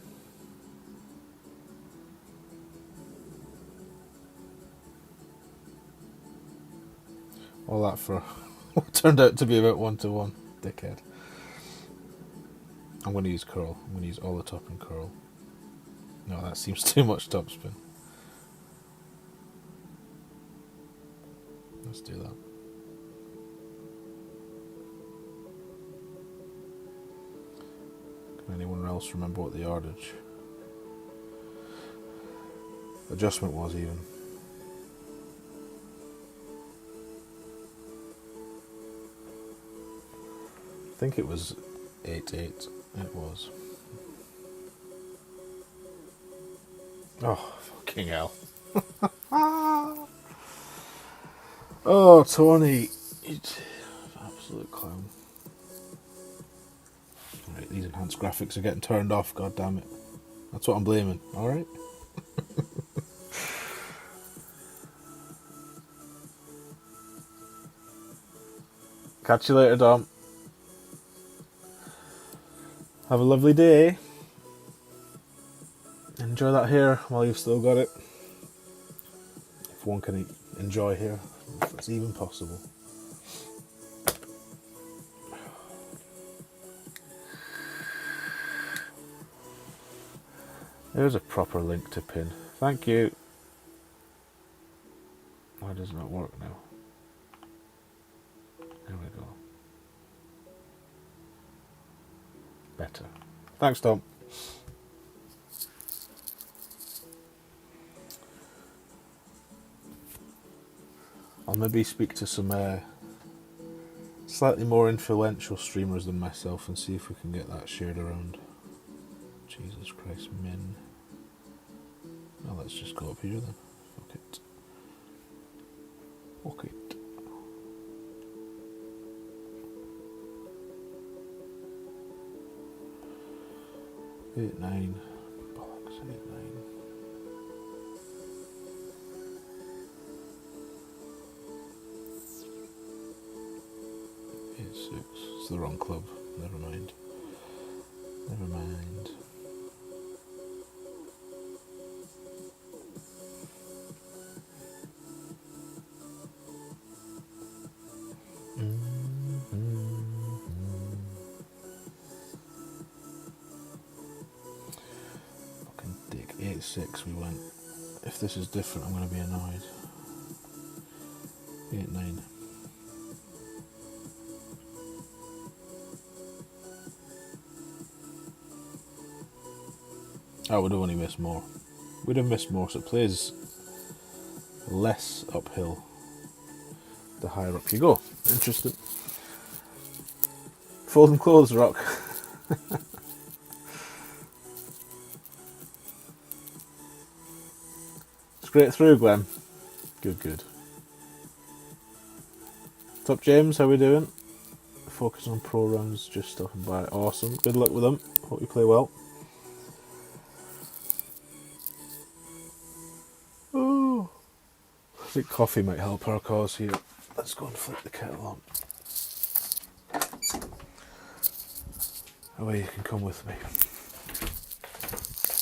All that for what turned out to be about 1-1. Dickhead. I'm going to use curl. I'm going to use all the top and curl. No, that seems too much topspin. Let's do that. Can anyone else remember what the yardage adjustment was even? I think it was 8-8. It was. Oh, fucking hell. Oh, Tony. You absolute clown. Right, these enhanced graphics are getting turned off, god damn it. That's what I'm blaming, alright? Catch you later, Dom. Have a lovely day. Enjoy that hair while you've still got it. If one can enjoy hair, if it's even possible. There's a proper link to pin. Thank you. Why does it not work now? There we go. Better. Thanks, Tom. I'll maybe speak to some slightly more influential streamers than myself and see if we can get that shared around. Jesus Christ, min. Well, let's just go up here then. Fuck it. Fuck it. Eight, 9. Bollocks, 8, 9. It's the wrong club. Never mind. Never mind. Fucking dick. 8-6 we went. If this is different, I'm going to be annoyed. 8, 9. I would have only missed more. Would have missed more, so it plays less uphill the higher up you go. Interesting. Folding clothes, Rock. Straight through, Glenn. Good, good. What's up, James? How we doing? Focus on pro rounds, just stopping by. Awesome. Good luck with them. Hope you play well. Oh, I think coffee might help our cause here. Let's go and flip the kettle on. Away, you can come with me.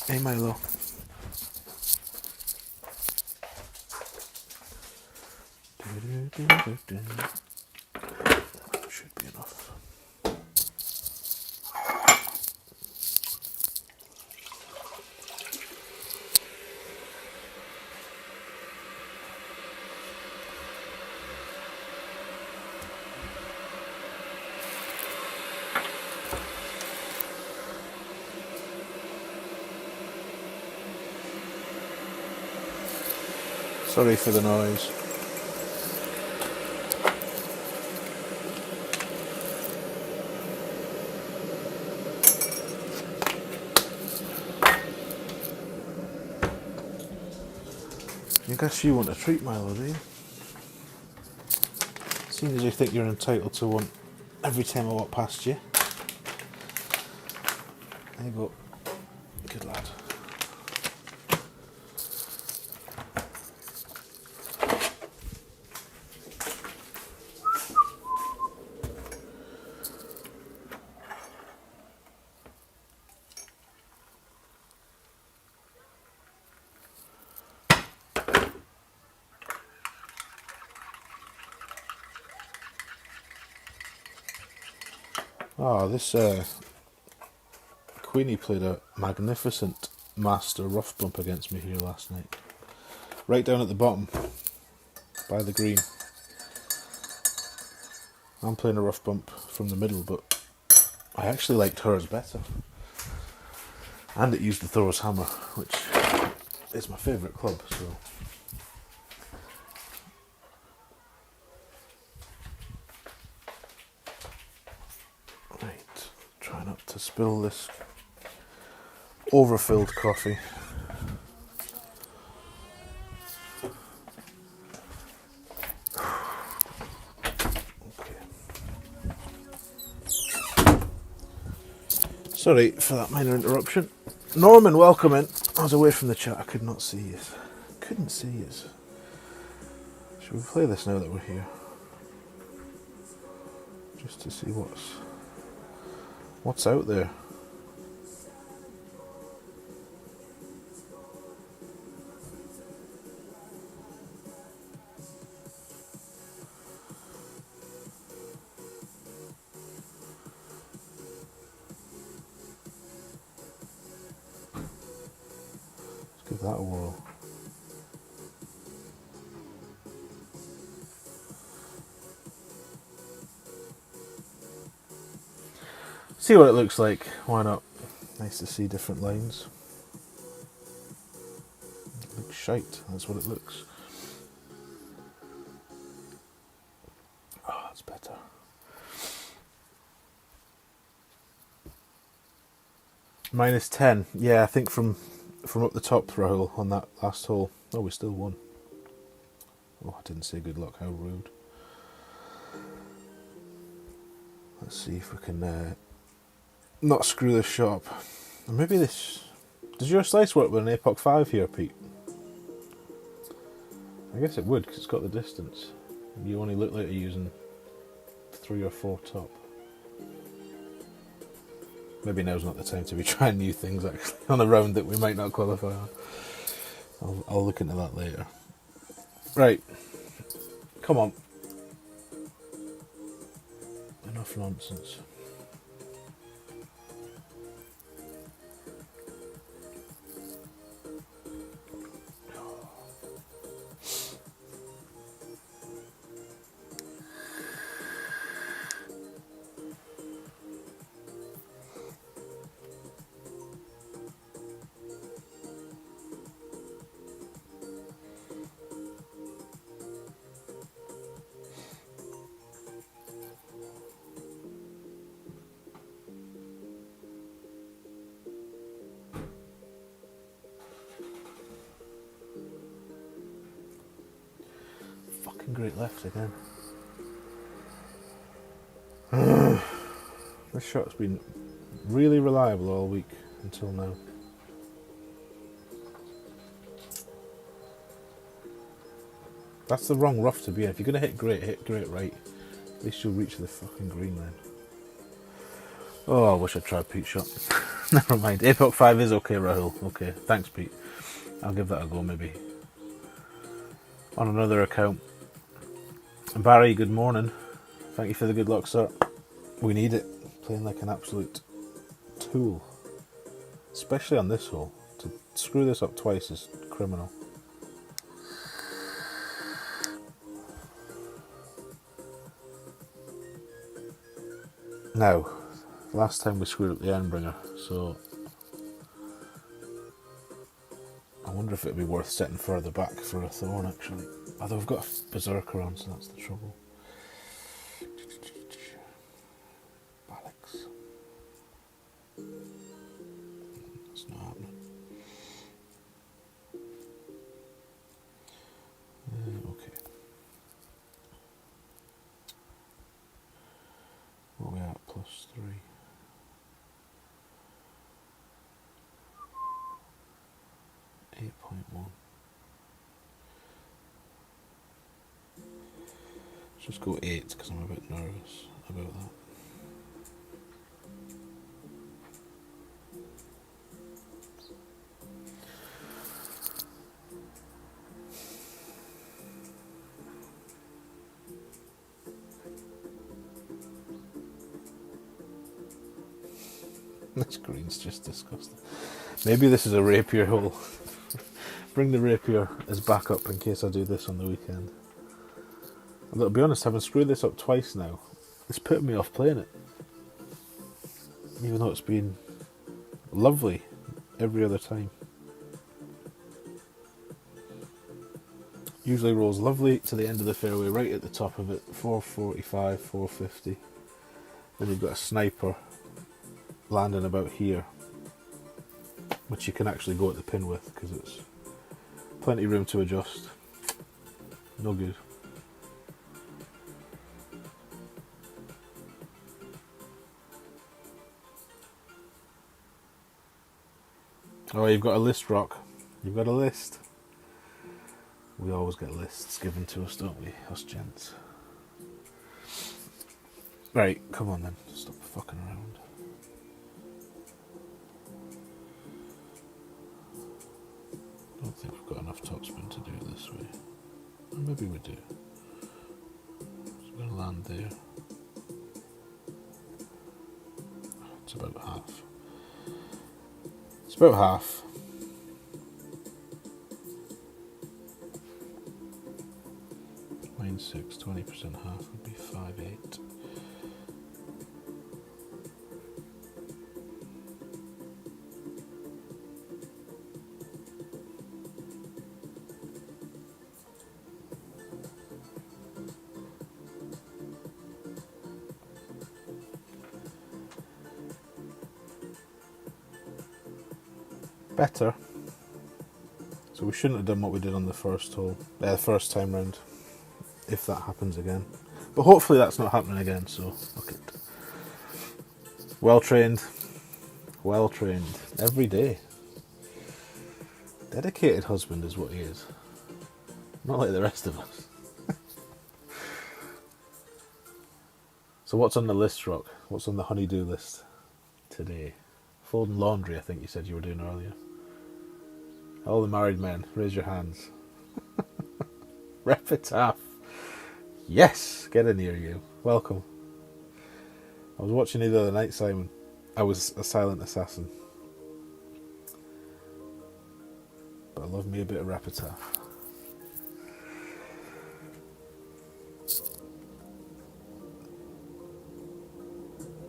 Hey, Milo. Should be enough. Sorry for the noise. I guess you want a treat, Milo, do you? Seeing as you think you're entitled to one every time I walk past you. There you go. Good lad. Oh, this Queenie played a magnificent master rough bump against me here last night. Right down at the bottom, by the green. I'm playing a rough bump from the middle, but I actually liked hers better. And it used the Thor's hammer, which is my favourite club, so... Right, try not to spill this overfilled coffee. Okay. Sorry for that minor interruption. Norman, welcome in. I was away from the chat, I could not see you. Couldn't see you. Should we play this now that we're here? Just to see what's out there. Let's give that a whirl. See what it looks like, why not? Nice to see different lines. It looks shite, that's what it looks. Oh, that's better. -10. Yeah, I think from up the top, Rahul, on that last hole. Oh, we still won. Oh, I didn't say good luck, how rude. Let's see if we can not screw this shot up. Or maybe this... Does your slice work with an Apoc 5 here, Pete? I guess it would, because it's got the distance. You only look like you're using 3 or 4 top. Maybe now's not the time to be trying new things, actually, on a round that we might not qualify on. I'll look into that later. Right. Come on. Enough nonsense. Great left again. This shot's been really reliable all week until now. That's the wrong rough to be in. If you're going to hit great right. At least you'll reach the fucking green then. Oh, I wish I'd tried Pete's shot. Never mind. Apoc 5 is okay, Rahul. Okay, thanks Pete. I'll give that a go maybe. On another account. Barry, good morning. Thank you for the good luck, sir. We need it. Playing like an absolute tool. Especially on this hole. To screw this up twice is criminal. Now, last time we screwed up the Endbringer, so I wonder wonder if it'd be worth setting further back for a thorn, actually. Although I've got a berserker on, so that's the trouble. Alex. That's not happening. Okay. What are we at? +3. 8.1. Let's just go 8 because I'm a bit nervous about that. This green's just disgusting. Maybe this is a rapier hole. Bring the rapier as backup in case I do this on the weekend. Although, to be honest, having screwed this up twice now, it's putting me off playing it. Even though it's been lovely every other time. Usually rolls lovely to the end of the fairway, right at the top of it, 445, 450. Then you've got a sniper landing about here, which you can actually go at the pin with because it's plenty of room to adjust. No good. Oh, you've got a list, Rock. You've got a list. We always get lists given to us, don't we, us gents? Right, come on then. Stop fucking around. I don't think we've got enough topspin to do it this way. Or maybe we do. So we're going to land there. It's about half. It's about half. -6, 20% half would be 5.8. Better. So we shouldn't have done what we did on the first hole, first time round, if that happens again. But hopefully that's not happening again, so fuck it. Well trained. Well trained. Every day. Dedicated husband is what he is. Not like the rest of us. So what's on the list, Rock? What's on the honey-do list today? Folding laundry, I think you said you were doing earlier. All the married men, raise your hands. Repitaph. Yes! Get in here, you. Welcome. I was watching you the other night, Simon. I was a silent assassin. But I love me a bit of Repitaph.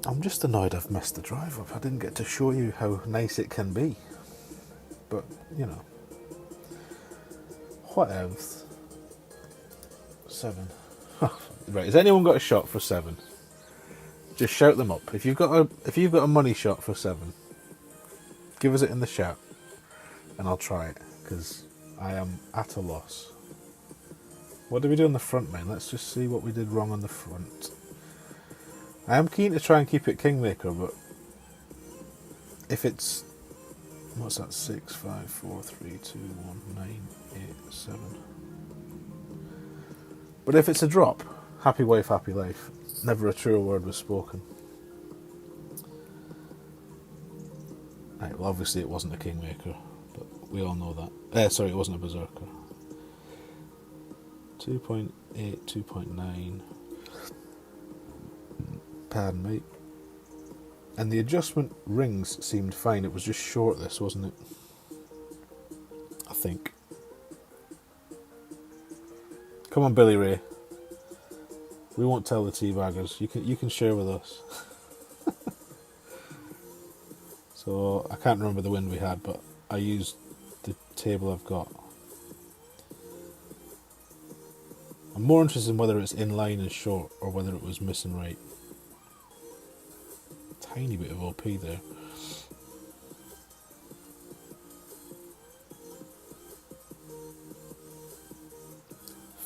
I'm just annoyed I've messed the drive up. I didn't get to show you how nice it can be. But, you know. What else? 7. Right, has anyone got a shot for 7? Just shout them up. If you've got a money shot for 7, give us it in the chat, and I'll try it because I am at a loss. What did we do on the front, man? Let's just see what we did wrong on the front. I am keen to try and keep it Kingmaker, but if it's what's that? 6, 5, 4, 3, 2, 1, 9, 8, 7. But if it's a drop, happy wife, happy life. Never a truer word was spoken. Right, well, obviously it wasn't a Kingmaker, but we all know that. Sorry, it wasn't a Berserker. 2.8, 2.9. Pardon me. And the adjustment rings seemed fine. It was just short, this, wasn't it? I think. Come on, Billy Ray. We won't tell the teabaggers. You can share with us. So I can't remember the wind we had, but I used the table I've got. I'm more interested in whether it's in line and short or whether it was missing right. Tiny bit of OP there.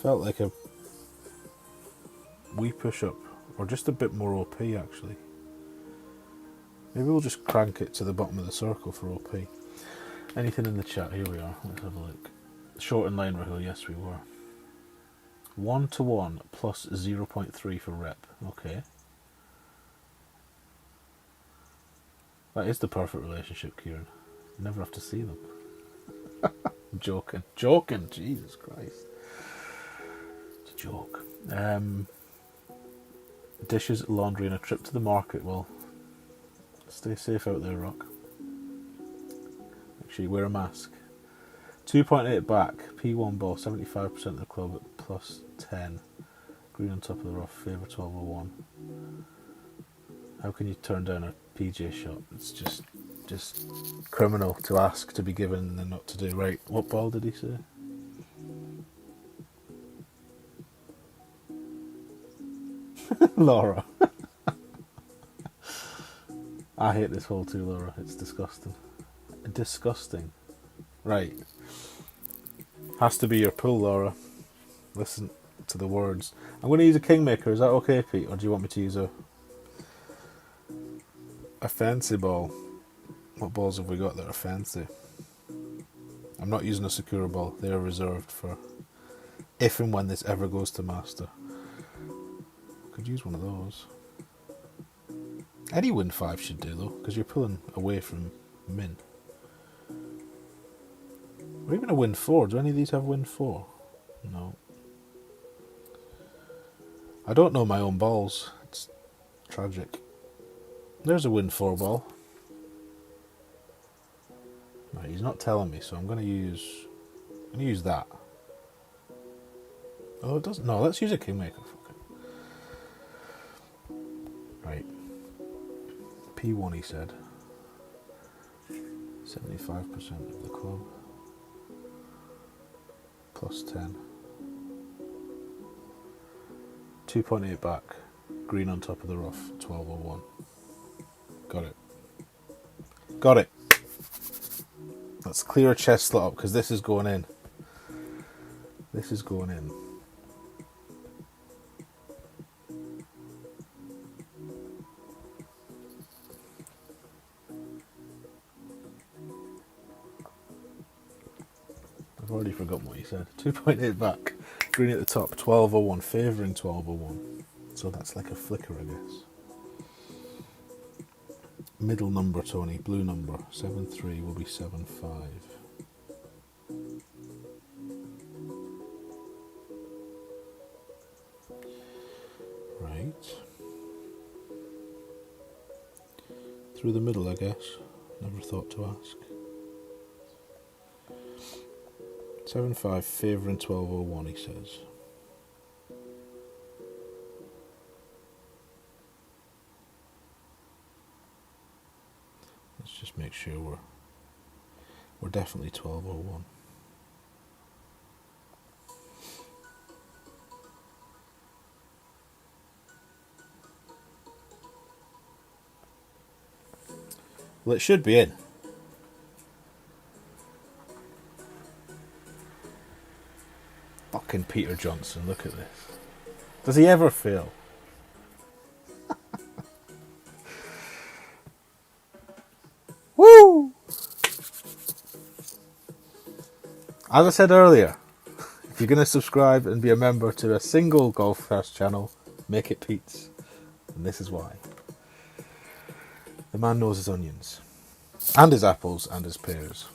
Felt like a wee push up, or just a bit more OP actually. Maybe we'll just crank it to the bottom of the circle for OP. Anything in the chat? Here we are. Let's have a look. Short and line Rahul, yes we were. 1-to-1 plus 0.3 for rep. Okay. That is the perfect relationship, Kieran. You never have to see them. I'm joking. Joking, Jesus Christ. It's a joke. Dishes, laundry, and a trip to the market. Well, stay safe out there, Rock. Make sure you wear a mask. 2.8 back, P1 ball, 75% of the club at plus 10. Green on top of the rough, favour 1201. How can you turn down a PJ shot? It's just criminal to ask to be given and then not to do. Right, what ball did he say? Laura. I hate this hole too, Laura. It's disgusting. Disgusting. Right. Has to be your pull, Laura. Listen to the words. I'm going to use a Kingmaker. Is that okay, Pete? Or do you want me to use a fancy ball? What balls have we got that are fancy? I'm not using a Sakura ball. They are reserved for if and when this ever goes to Master. Could use one of those. Any win 5 should do though, because you're pulling away from min. Or even a win 4. Do any of these have win 4? No. I don't know my own balls. It's tragic. There's a win 4 ball. Right, he's not telling me, so I'm going to use that. Oh, it doesn't. No, let's use a Kingmaker. Right. P1 he said. 75% of the club. Plus 10. 2.8 back. Green on top of the rough. 1201. Got it. Got it. Let's clear a chest slot up because this is going in. This is going in. I've already forgotten what you said. 2.8 back. Green at the top. 1201. Favouring 1201. So that's like a flicker, I guess. Middle number, Tony. Blue number. 7-3 will be 7-5. Right. Through the middle, I guess. Never thought to ask. 7-5, favouring 1201, he says. Let's just make sure we're definitely 1201. Well, it should be in. Fucking Peter Johnson, look at this. Does he ever fail? Woo! As I said earlier, if you're going to subscribe and be a member to a single Golf First channel, make it Pete's. And this is why. The man knows his onions. And his apples and his pears.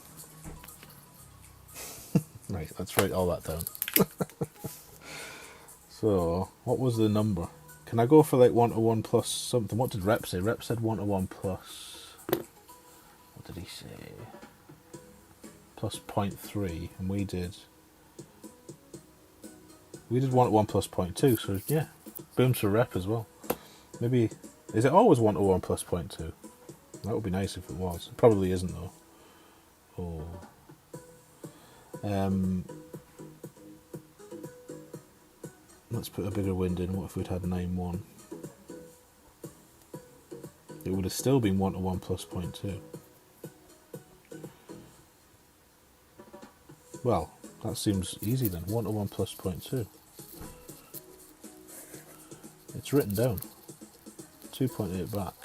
Right, let's write all that down. So, what was the number? Can I go for like 1-to-1 plus something? What did Rep say? Rep said 1-to-1 plus... What did he say? Plus 0.3, and we did 1-to-1 plus 0.2, so yeah, booms for Rep as well. Maybe, is it always 1-to-1 plus 0.2? That would be nice if it was. It probably isn't though. Oh. Let's put a bigger wind in. What if we'd had 9-1? It would have still been 1-1 plus 0.2. Well, that seems easy then. 1-1 plus 0.2. It's written down. 2.8 back.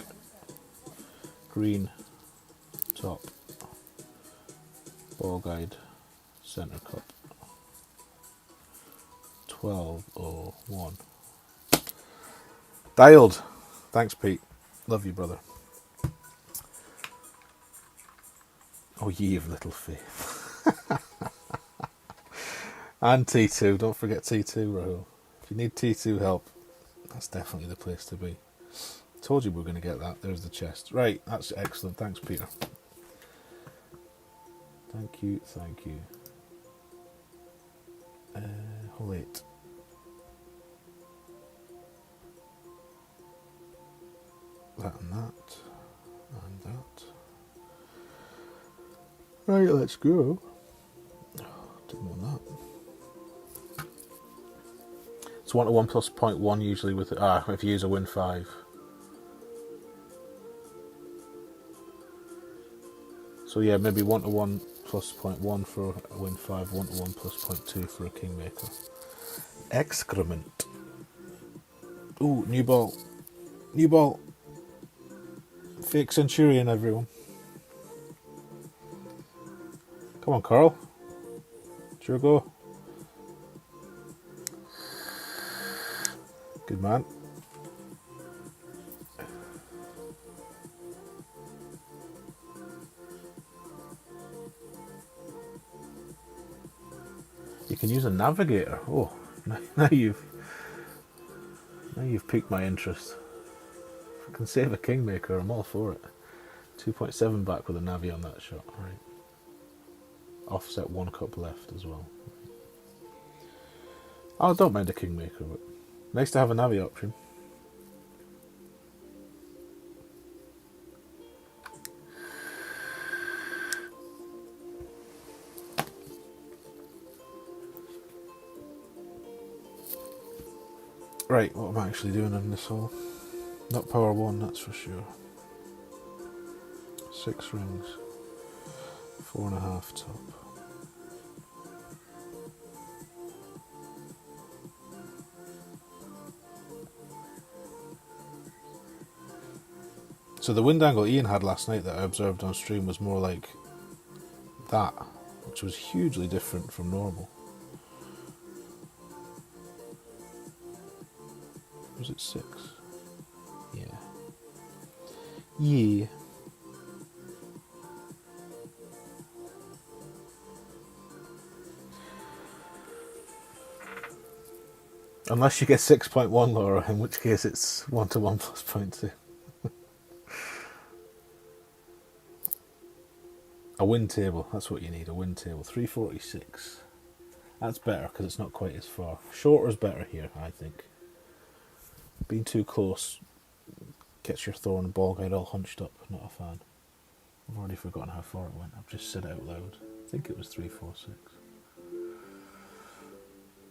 Green, top. Ball guide, centre cup. 12:01. Dialed. Thanks, Pete. Love you, brother. Oh, ye of little faith. And T2. Don't forget T2, Rahul. If you need T2 help, that's definitely the place to be. Told you we were going to get that. There's the chest. Right, that's excellent. Thanks, Peter. Thank you, thank you. Hole 8. That and that. And that. Right, let's go. Didn't want that. It's 1-1 plus 0.1 usually with it. If you use a win 5. So yeah, maybe 1-1 plus 0.1 for a win 5, 1-1 plus 0.2 for a kingmaker. Excrement. Ooh, new ball. New ball. Fake Centurion, everyone. Come on, Carl. It's your go. Good man. You can use a navigator. Oh, now you've piqued my interest. If I can save a kingmaker, I'm all for it. 2.7 back with a navi on that shot. Right. Offset 1 cup left as well. I don't mind a kingmaker, but nice to have a navi option. Right, what am I actually doing in this hole? Not power 1, that's for sure. 6 rings. 4.5 top. So the wind angle Ian had last night that I observed on stream was more like that, which was hugely different from normal. Was it 6? Yeah. Yeah. Unless you get 6.1, Laura, in which case it's 1-1 plus 0.2. A win table, that's what you need, a win table. 346. That's better because it's not quite as far. Shorter's better here, I think. Being too close gets your thorn and ball guide all hunched up. Not a fan. I've already forgotten how far it went. I've just said it out loud. I think it was 346.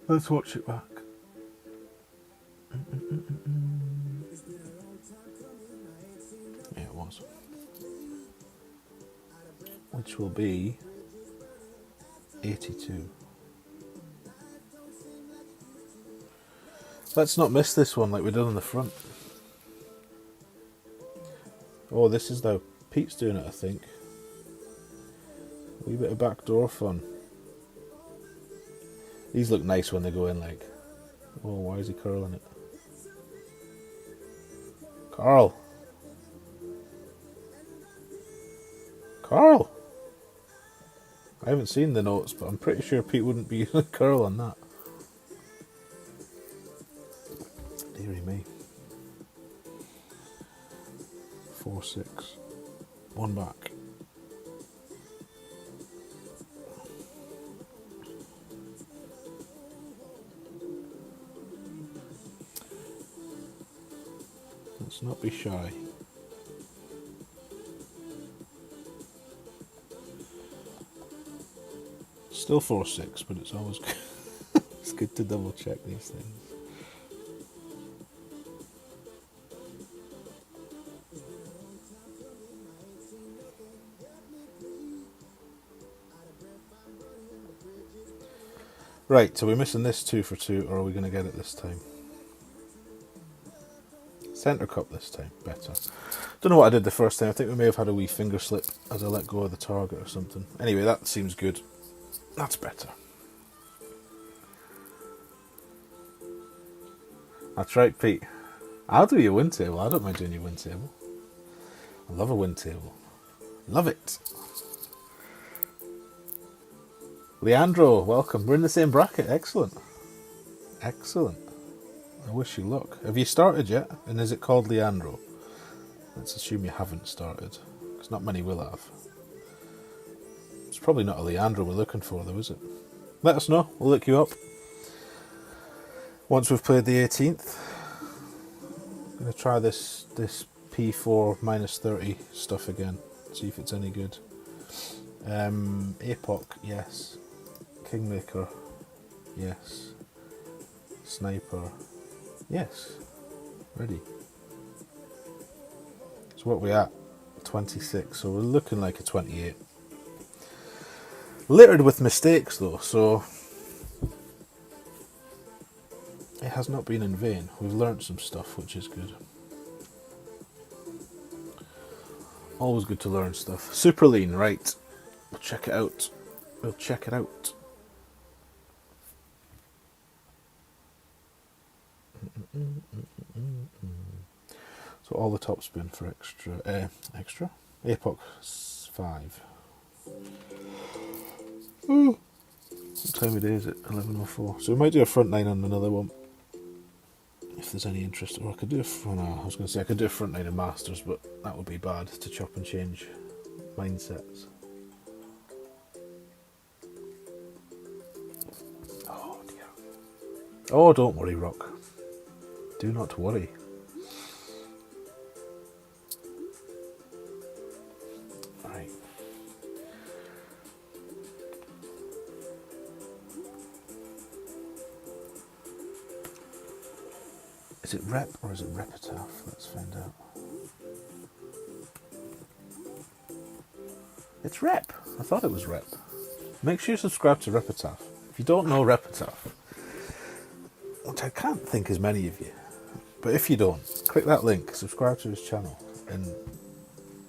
Let's watch it back. Yeah, it was. Which will be 82. Let's not miss this one like we did on the front. Oh, this is though. Pete's doing it, I think. A wee bit of backdoor fun. These look nice when they go in, like. Oh, why is he curling it? Carl! Carl! I haven't seen the notes, but I'm pretty sure Pete wouldn't be using a curl on that. Deary me. 4-6. 1 back. Let's not be shy. Still 4-6, but it's always good. It's good to double check these things. Right, so we're missing this 2 for 2, or are we going to get it this time? Centre cup this time, better. Don't know what I did the first time. I think we may have had a wee finger slip as I let go of the target or something. Anyway, that seems good. That's better. That's right, Pete. I'll do your win table. I don't mind doing your win table. I love a win table. Love it. Leandro, welcome. We're in the same bracket. Excellent. Excellent. I wish you luck. Have you started yet? And is it called Leandro? Let's assume you haven't started, because not many will have. It's probably not a Leandro we're looking for, though, is it? Let us know. We'll look you up. Once we've played the 18th. I'm going to try this P4 minus 30 stuff again. See if it's any good. APOC, yes. Kingmaker, yes. Sniper, yes. Ready. So what are we at? 26, so we're looking like a 28. Littered with mistakes though, so it has not been in vain. We've learnt some stuff, which is good. Always good to learn stuff. Super lean, right. We'll check it out. We'll check it out. So all the top spin for extra. APOC 5. Ooh. What time of day is it? 11:04. So we might do a front 9 on another one. If there's any interest. Or I could do I was going to say I could do a front 9 in Masters, but that would be bad to chop and change mindsets. Oh dear. Oh, don't worry, Rock. Do not worry. Right. Is it rep or is it repitaph? Let's find out. It's rep. I thought it was rep. Make sure you subscribe to Repitaph. If you don't know Repitaph, which I can't think as many of you, but if you don't, click that link, subscribe to his channel, and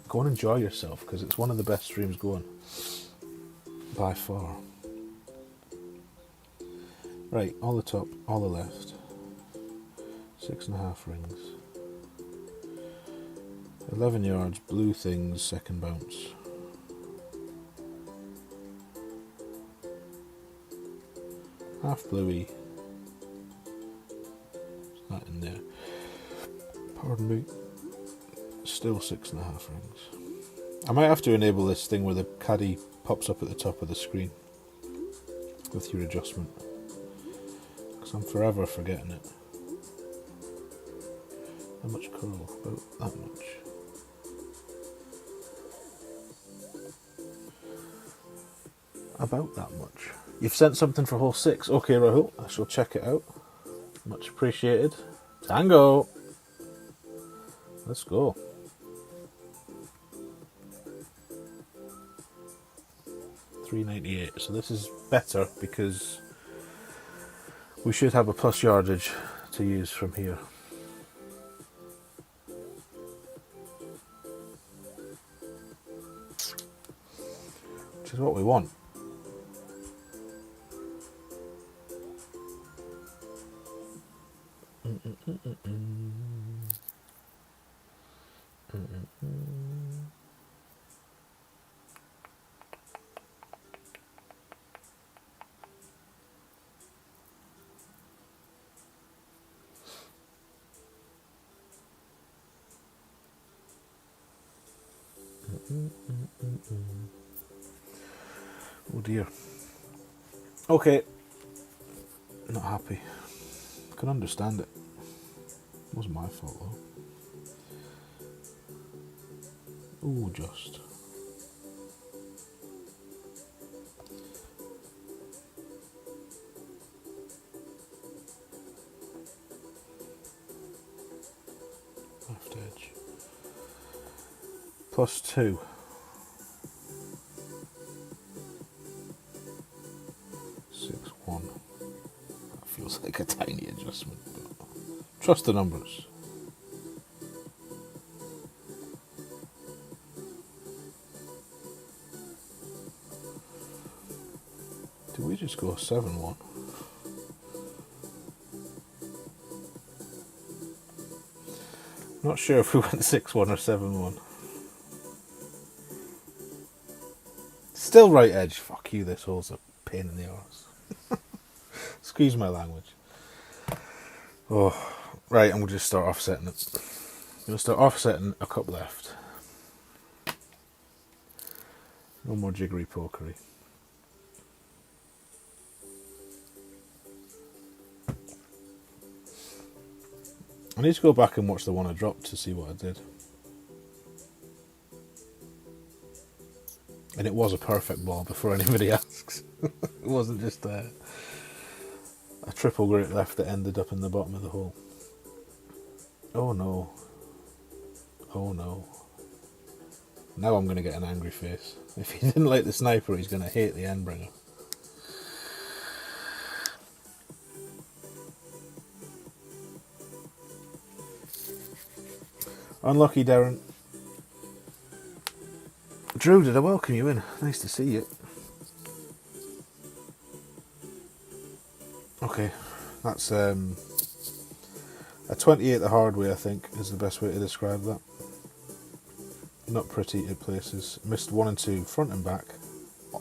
go and enjoy yourself, because it's one of the best streams going, by far. Right, all the top, all the left. 6.5 rings. 11 yards, blue things, second bounce. Half bluey. It's not in there. Pardon me. Still 6.5 rings. I might have to enable this thing where the caddy pops up at the top of the screen with your adjustment, because I'm forever forgetting it. How much curl? About that much. About that much. You've sent something for hole 6. Okay, Rahul, I shall check it out. Much appreciated. Tango! Let's go. $3.98. So this is better because we should have a plus yardage to use from here. Which is what we want. Oh dear. Okay. Not happy. Can understand it. Wasn't my fault though. Ooh, just. Left edge. +2. 6, 1. That feels like a tiny adjustment, but trust the numbers. Did we just go 7, 1? Not sure if we went 6, 1 or 7, 1. Still right edge. Fuck you, this hole's a pain in the arse. Excuse my language. Oh, right, and we'll just start offsetting it. We'll start offsetting a cup left. No more jiggery pokery. I need to go back and watch the one I dropped to see what I did. And it was a perfect ball before anybody asks. It wasn't just a triple great left that ended up in the bottom of the hole. Oh no. Oh no. Now I'm going to get an angry face. If he didn't like the sniper, he's going to hate the endbringer. Unlucky, Darren. Drew, did I welcome you in? Nice to see you. Okay, that's a 28 the hard way, I think, is the best way to describe that. Not pretty at places. Missed 1 and 2, front and back.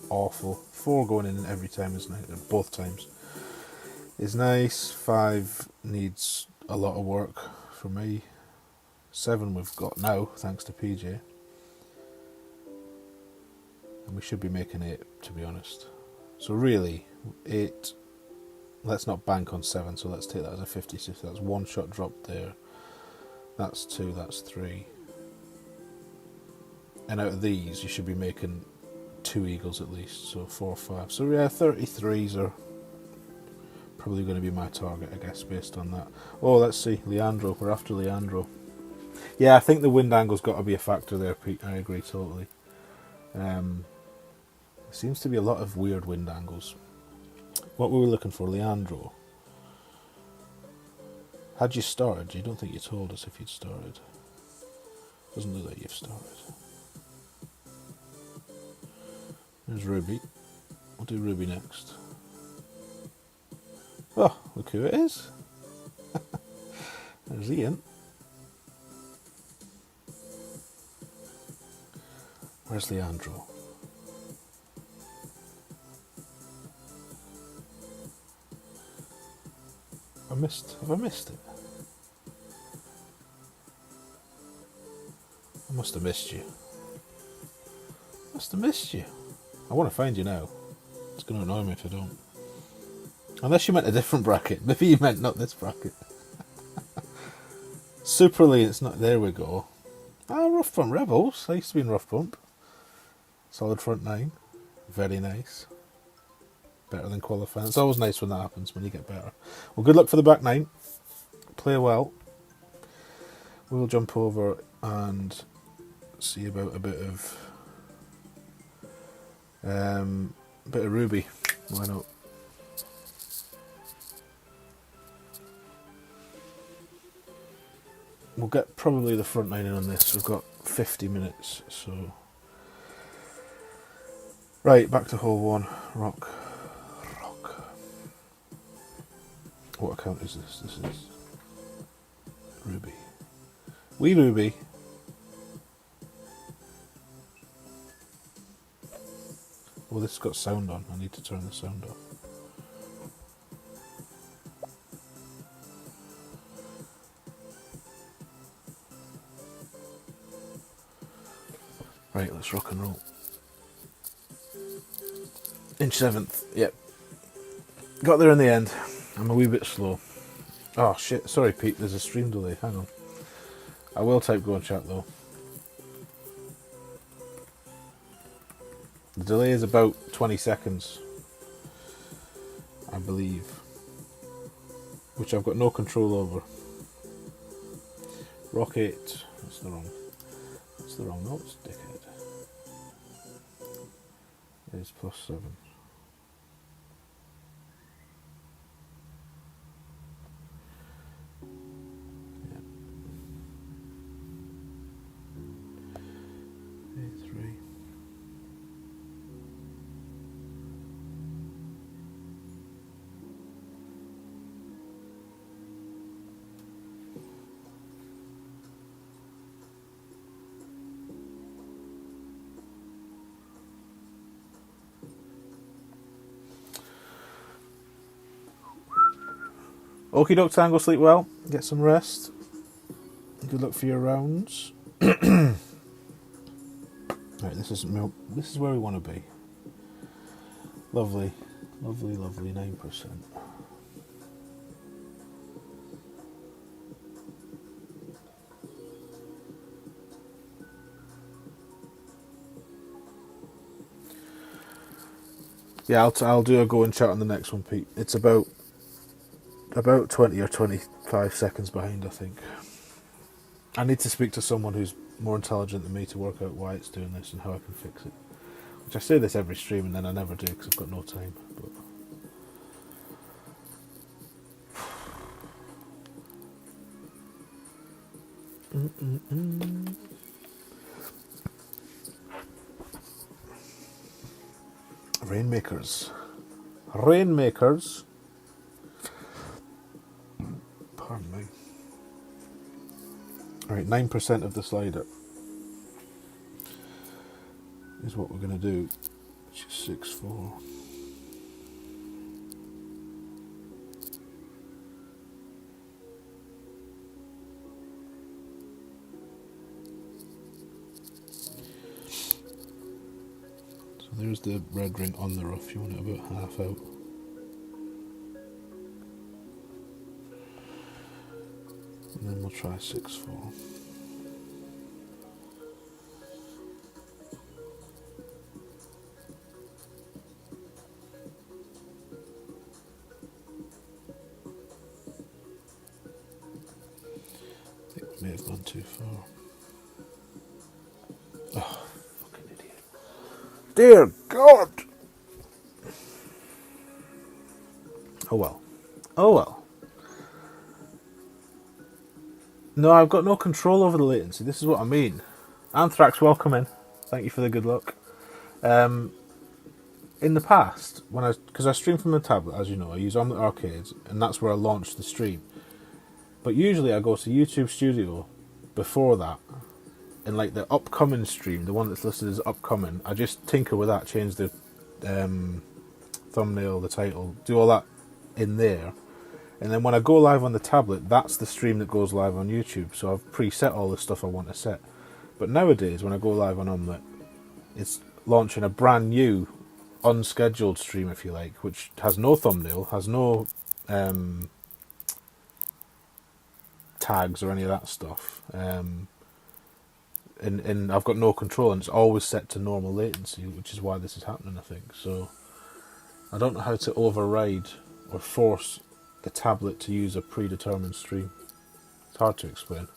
Awful. 4 going in every time is nice, both times. Is nice. 5 needs a lot of work for me. 7 we've got now, thanks to PJ. And we should be making 8, to be honest. So really, 8, let's not bank on 7, so let's take that as a 56. That's 1 shot dropped there. That's 2, that's 3. And out of these, you should be making 2 eagles at least, so 4 or 5. So yeah, 33s are probably going to be my target, I guess, based on that. Oh, let's see, Leandro, we're after Leandro. Yeah, I think the wind angle's got to be a factor there, Pete. I agree totally. There seems to be a lot of weird wind angles. What were we looking for, Leandro? Had you started? You don't think you told us if you'd started. Doesn't look like you've started. There's Ruby. We'll do Ruby next. Oh, look who it is. There's Ian. Where's Leandro? Have I missed it? I must have missed you. I want to find you now. It's going to annoy me if I don't. Unless you meant a different bracket. Maybe you meant not this bracket. Superly, it's not. There we go. Ah, Rough Bump Rebels. I used to be in Rough Bump. Solid front 9. Very nice. Better than qualifying. It's always nice when that happens, when you get better. Well, good luck for the back 9. Play well. We'll jump over and see about a bit of Ruby. Why not? We'll get probably the front 9 in on this. We've got 50 minutes, so... Right, back to hole 1. Rock. What account is this? This is Ruby. Wee Ruby. Well, this has got sound on. I need to turn the sound off. Right, let's rock and roll. Inch 7th, yep. Got there in the end. I'm a wee bit slow. Oh shit, sorry Pete, there's a stream delay, hang on. I will type go on chat though. The delay is about 20 seconds, I believe. Which I've got no control over. Rocket. That's the wrong notes, dickhead. It is +7. Yeah. A3. Okie doke, Tango, sleep well. Get some rest. Good luck for your rounds. Right, this is where we want to be. Lovely, lovely, lovely 9%. Yeah, I'll do a go and chat on the next one, Pete. It's about 20 or 25 seconds behind, I think. I need to speak to someone who's more intelligent than me to work out why it's doing this and how I can fix it. Which I say this every stream and then I never do because I've got no time. But Rainmakers. Pardon me. Alright, 9% of the slider is what we're going to do, which is 6-4. So there's the red ring on the rough, you want it about half out. And then we'll try 6-4. I think we may have gone too far. Oh, fucking idiot. Dear God! Oh well. Oh well. No, I've got no control over the latency. This is what I mean. Anthrax, welcome in. Thank you for the good luck. In the past, because I stream from the tablet, as you know, I use Omelette Arcades, and that's where I launch the stream. But usually I go to YouTube Studio before that, and like the upcoming stream, the one that's listed as upcoming, I just tinker with that, change the thumbnail, the title, do all that in there. And then when I go live on the tablet, that's the stream that goes live on YouTube. So I've preset all the stuff I want to set. But nowadays, when I go live on Omelette, it's launching a brand new, unscheduled stream, if you like, which has no thumbnail, has no tags or any of that stuff. And I've got no control, and it's always set to normal latency, which is why this is happening, I think. So I don't know how to override or force the tablet to use a predetermined stream. It's hard to explain.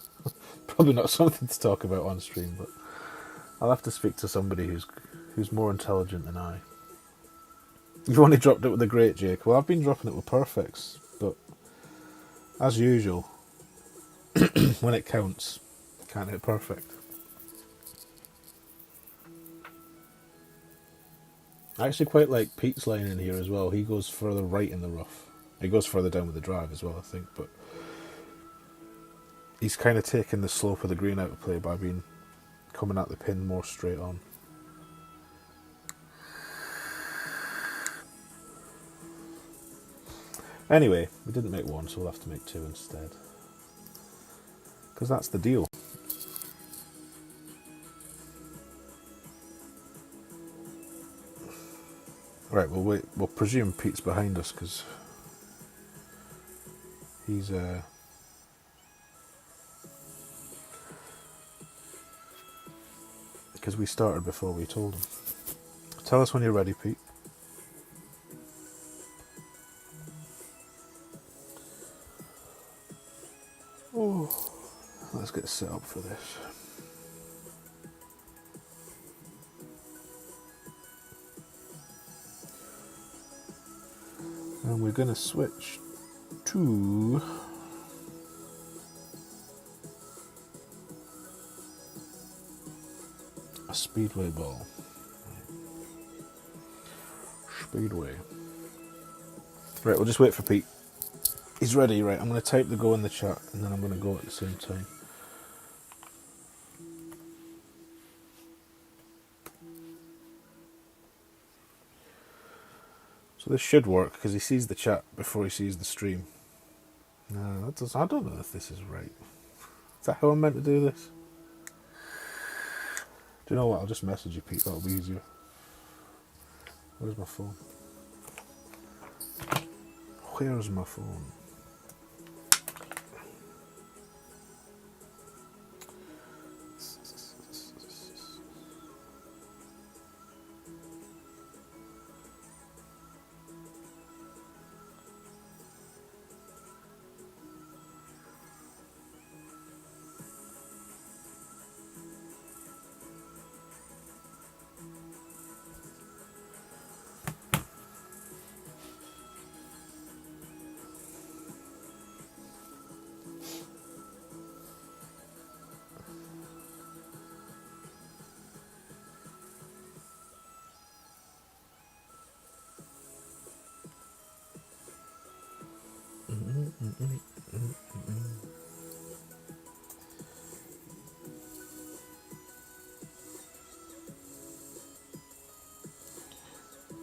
Probably not something to talk about on stream, but I'll have to speak to somebody who's more intelligent than I. You've only dropped it with a great, Jake. Well, I've been dropping it with perfects, but as usual, when it counts, can't hit perfect. I actually quite like Pete's line in here as well. He goes further right in the rough. He goes further down with the drive as well, I think, but he's kind of taken the slope of the green out of play by being coming at the pin more straight on. Anyway, we didn't make one, so we'll have to make two instead. Because that's the deal. Right, we'll presume Pete's behind us, because he's because we started before we told him. Tell us when you're ready, Pete. Oh, let's get set up for this. And we're going to switch to a speedway ball. Speedway. Right, we'll just wait for Pete. He's ready, right? I'm going to type the go in the chat and then I'm going to go at the same time. So this should work because he sees the chat before he sees the stream. No, that does. I don't know if this is right. Is that how I'm meant to do this? Do you know what? I'll just message you, Pete. That'll be easier. Where's my phone? Where's my phone?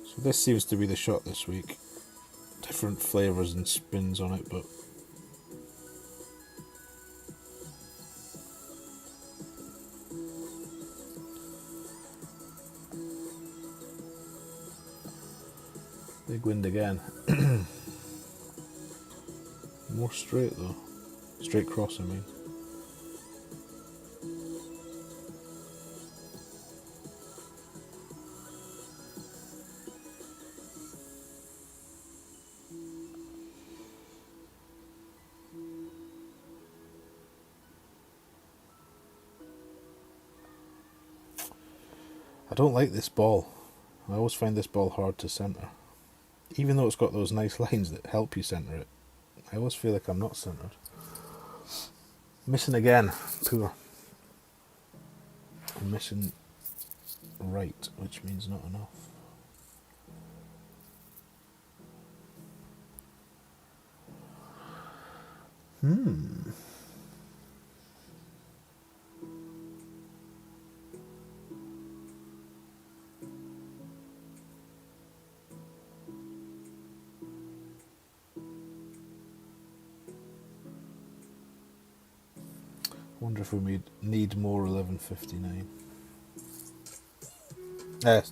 So this seems to be the shot this week. Different flavours and spins on it, but big wind again. More straight though. Straight cross, I mean. I don't like this ball. I always find this ball hard to centre. Even though it's got those nice lines that help you centre it, I always feel like I'm not centred. Missing again. Poor. I'm missing right, which means not enough. I wonder if we need more 1159. Yes.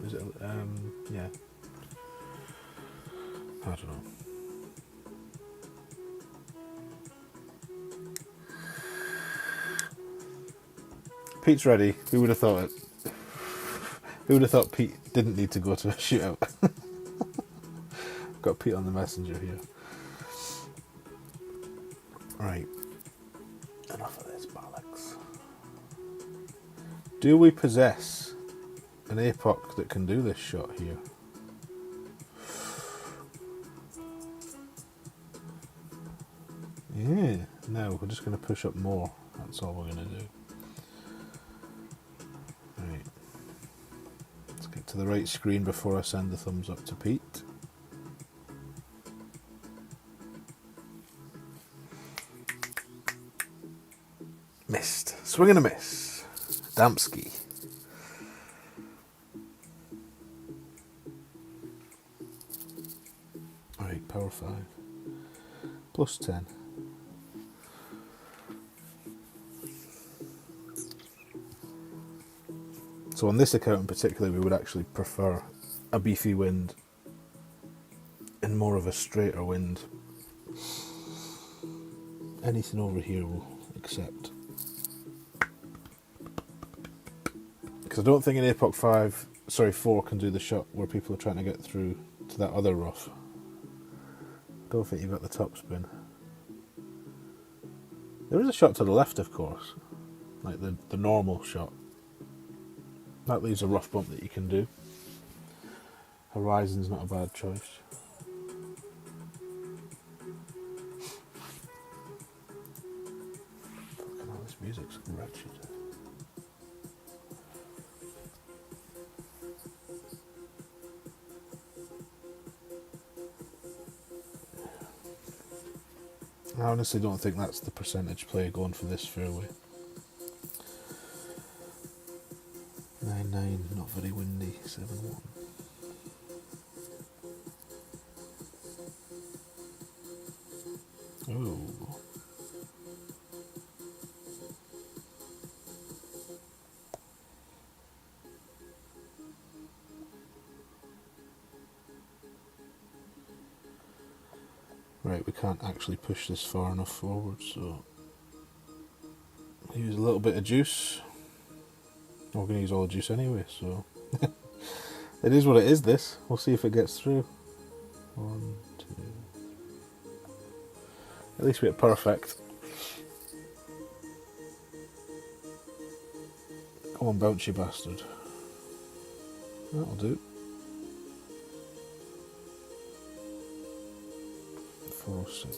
Is it? Yeah. I don't know. Pete's ready. Who would have thought it? Who would have thought Pete didn't need to go to a shootout? Got Pete on the messenger here. Right. Enough of this bollocks. Do we possess an APOC that can do this shot here? Yeah. No, we're just going to push up more. That's all we're going to do. Right. Let's get to the right screen before I send the thumbs up to Pete. Missed. Swing and a miss. Damski. Alright, power 5. Plus 10. So on this account in particular, we would actually prefer a beefy wind and more of a straighter wind. Anything over here we'll accept. Because I don't think an APOC 4 can do the shot where people are trying to get through to that other rough. I don't think you've got the top spin. There is a shot to the left, of course, like the normal shot. That leaves a rough bump that you can do. Horizon's not a bad choice. Fucking hell, this music's wretched. I honestly don't think that's the percentage play going for this fairway. 9-9, not very windy. 7-1. Oh. Right, we can't actually push this far enough forward, so use a little bit of juice. We're going to use all the juice anyway, so it is what it is, this. We'll see if it gets through. 1, 2. At least we hit perfect. Come on, bounce, you bastard. That'll do. 4, 6.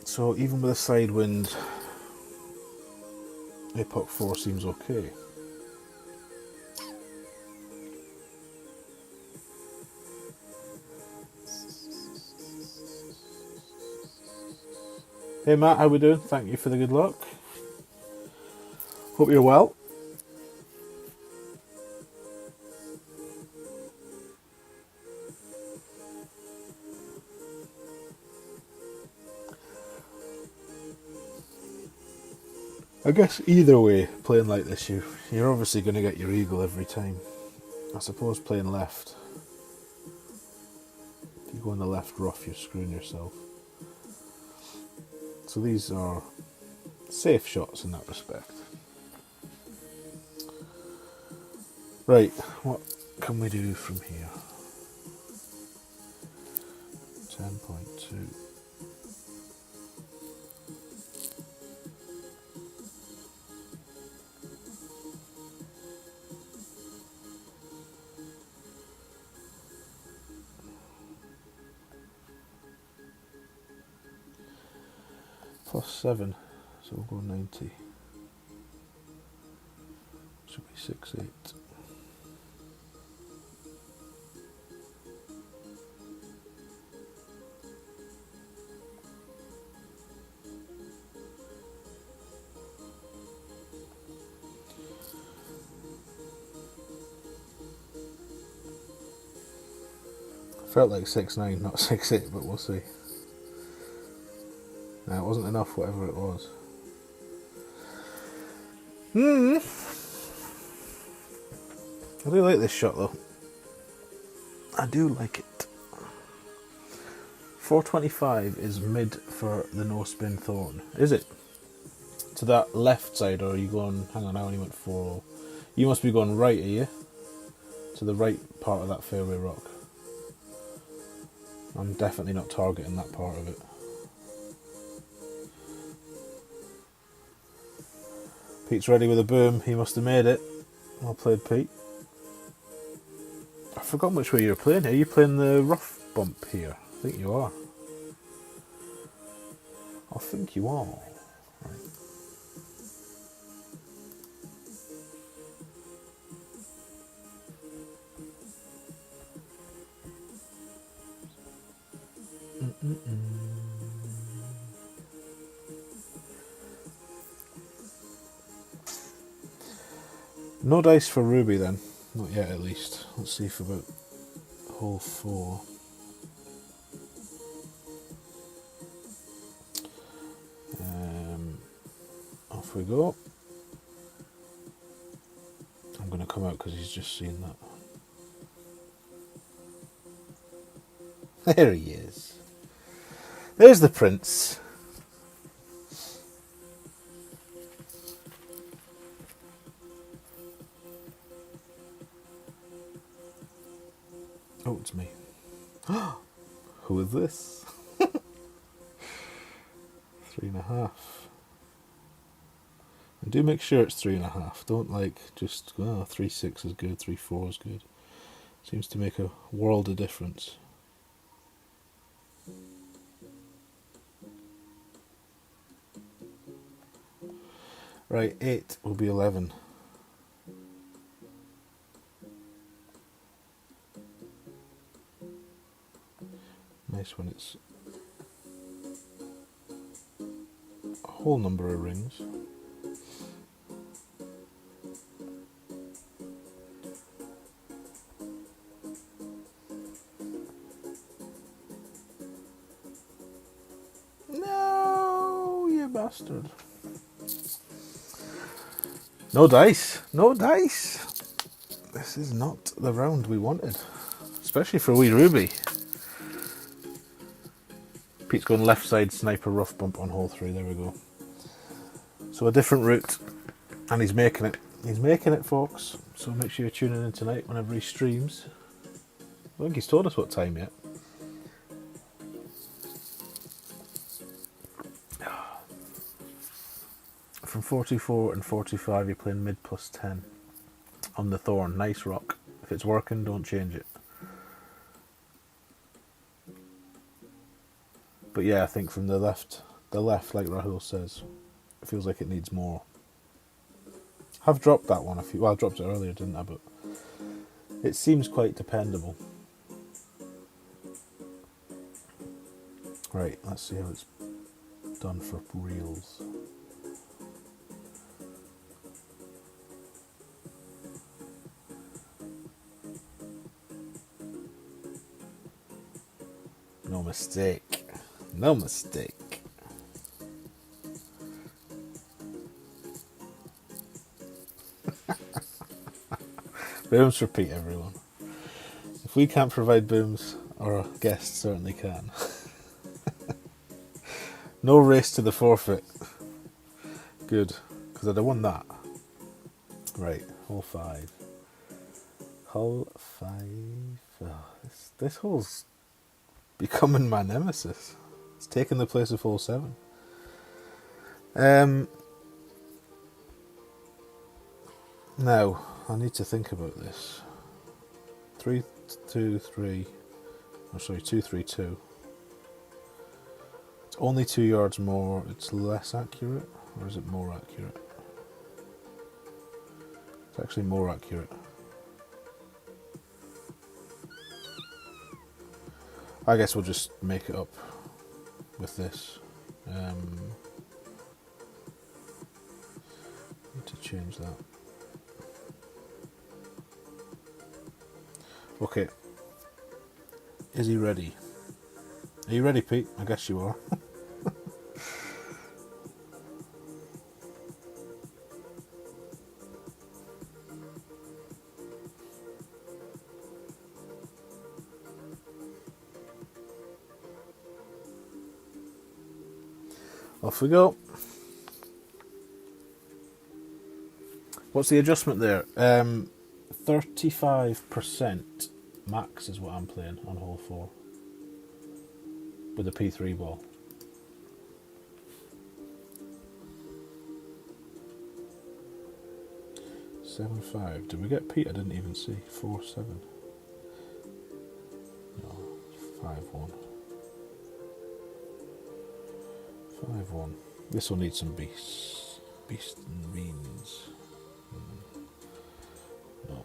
So even with a side wind, Epoch 4 seems okay. Hey Matt, how we doing? Thank you for the good luck. Hope you're well. I guess either way, playing like this, you're obviously going to get your eagle every time. I suppose playing left, if you go in the left rough, you're screwing yourself. So these are safe shots in that respect. Right, what can we do from here? 10.2. +7, so we'll go 90. Should be 6-8. Felt like 6-9, not 6-8, but we'll see. Nah, it wasn't enough, whatever it was. I do like this shot though. I do like it. 425 is mid for the no spin thorn. Is it? To that left side, or are you going... Hang on, I only went 4. You must be going right, are you? To the right part of that fairway rock. I'm definitely not targeting that part of it. Pete's ready with a boom. He must have made it. Well played, Pete. I've forgotten which way you're playing. Are you playing the rough bump here? I think you are. I think you are. Right. No dice for Ruby then. Not yet, at least. Let's see for about hole 4. Off we go. I'm going to come out because he's just seen that. There he is. There's the prince. Oh, it's me. Who is this? 3.5. And do make sure it's 3.5. Don't like just go, 3.6 is good, 3.4 is good. Seems to make a world of difference. Right, 8 will be 11. Nice when it's a whole number of rings. No, you bastard. No dice. No dice. This is not the round we wanted. Especially for wee Ruby. Pete's going left side sniper rough bump on hole 3. There we go. So a different route. And he's making it. He's making it, folks. So make sure you're tuning in tonight whenever he streams. I think he's told us what time yet. From 44 and 45 you're playing mid plus 10 on the thorn. Nice rock. If it's working, don't change it. But yeah, I think from the left, like Rahul says, it feels like it needs more. I've dropped that one a few. Well, I dropped it earlier, didn't I? But it seems quite dependable. Right, let's see how it's done for reals. No mistake. No mistake. Booms repeat, everyone. If we can't provide booms, our guests certainly can. No race to the forfeit. Good, because I'd have won that. Right, hole 5. Hole 5. Oh, this hole's becoming my nemesis. It's taking the place of hole 7. Now, I need to think about this. 3, 2, 3. Oh, sorry, 2, 3, 2. It's only 2 yards more. It's less accurate, or is it more accurate? It's actually more accurate. I guess we'll just make it up with this. Need to change that. Okay. Is he ready? Are you ready, Pete? I guess you are. Off we go. What's the adjustment there? 35% max is what I'm playing on hole 4 with a P3 ball. Seven 5. Did we get Pete? I didn't even see. 4-7. No, 5-1. 5-1. This will need some beast and beans. No.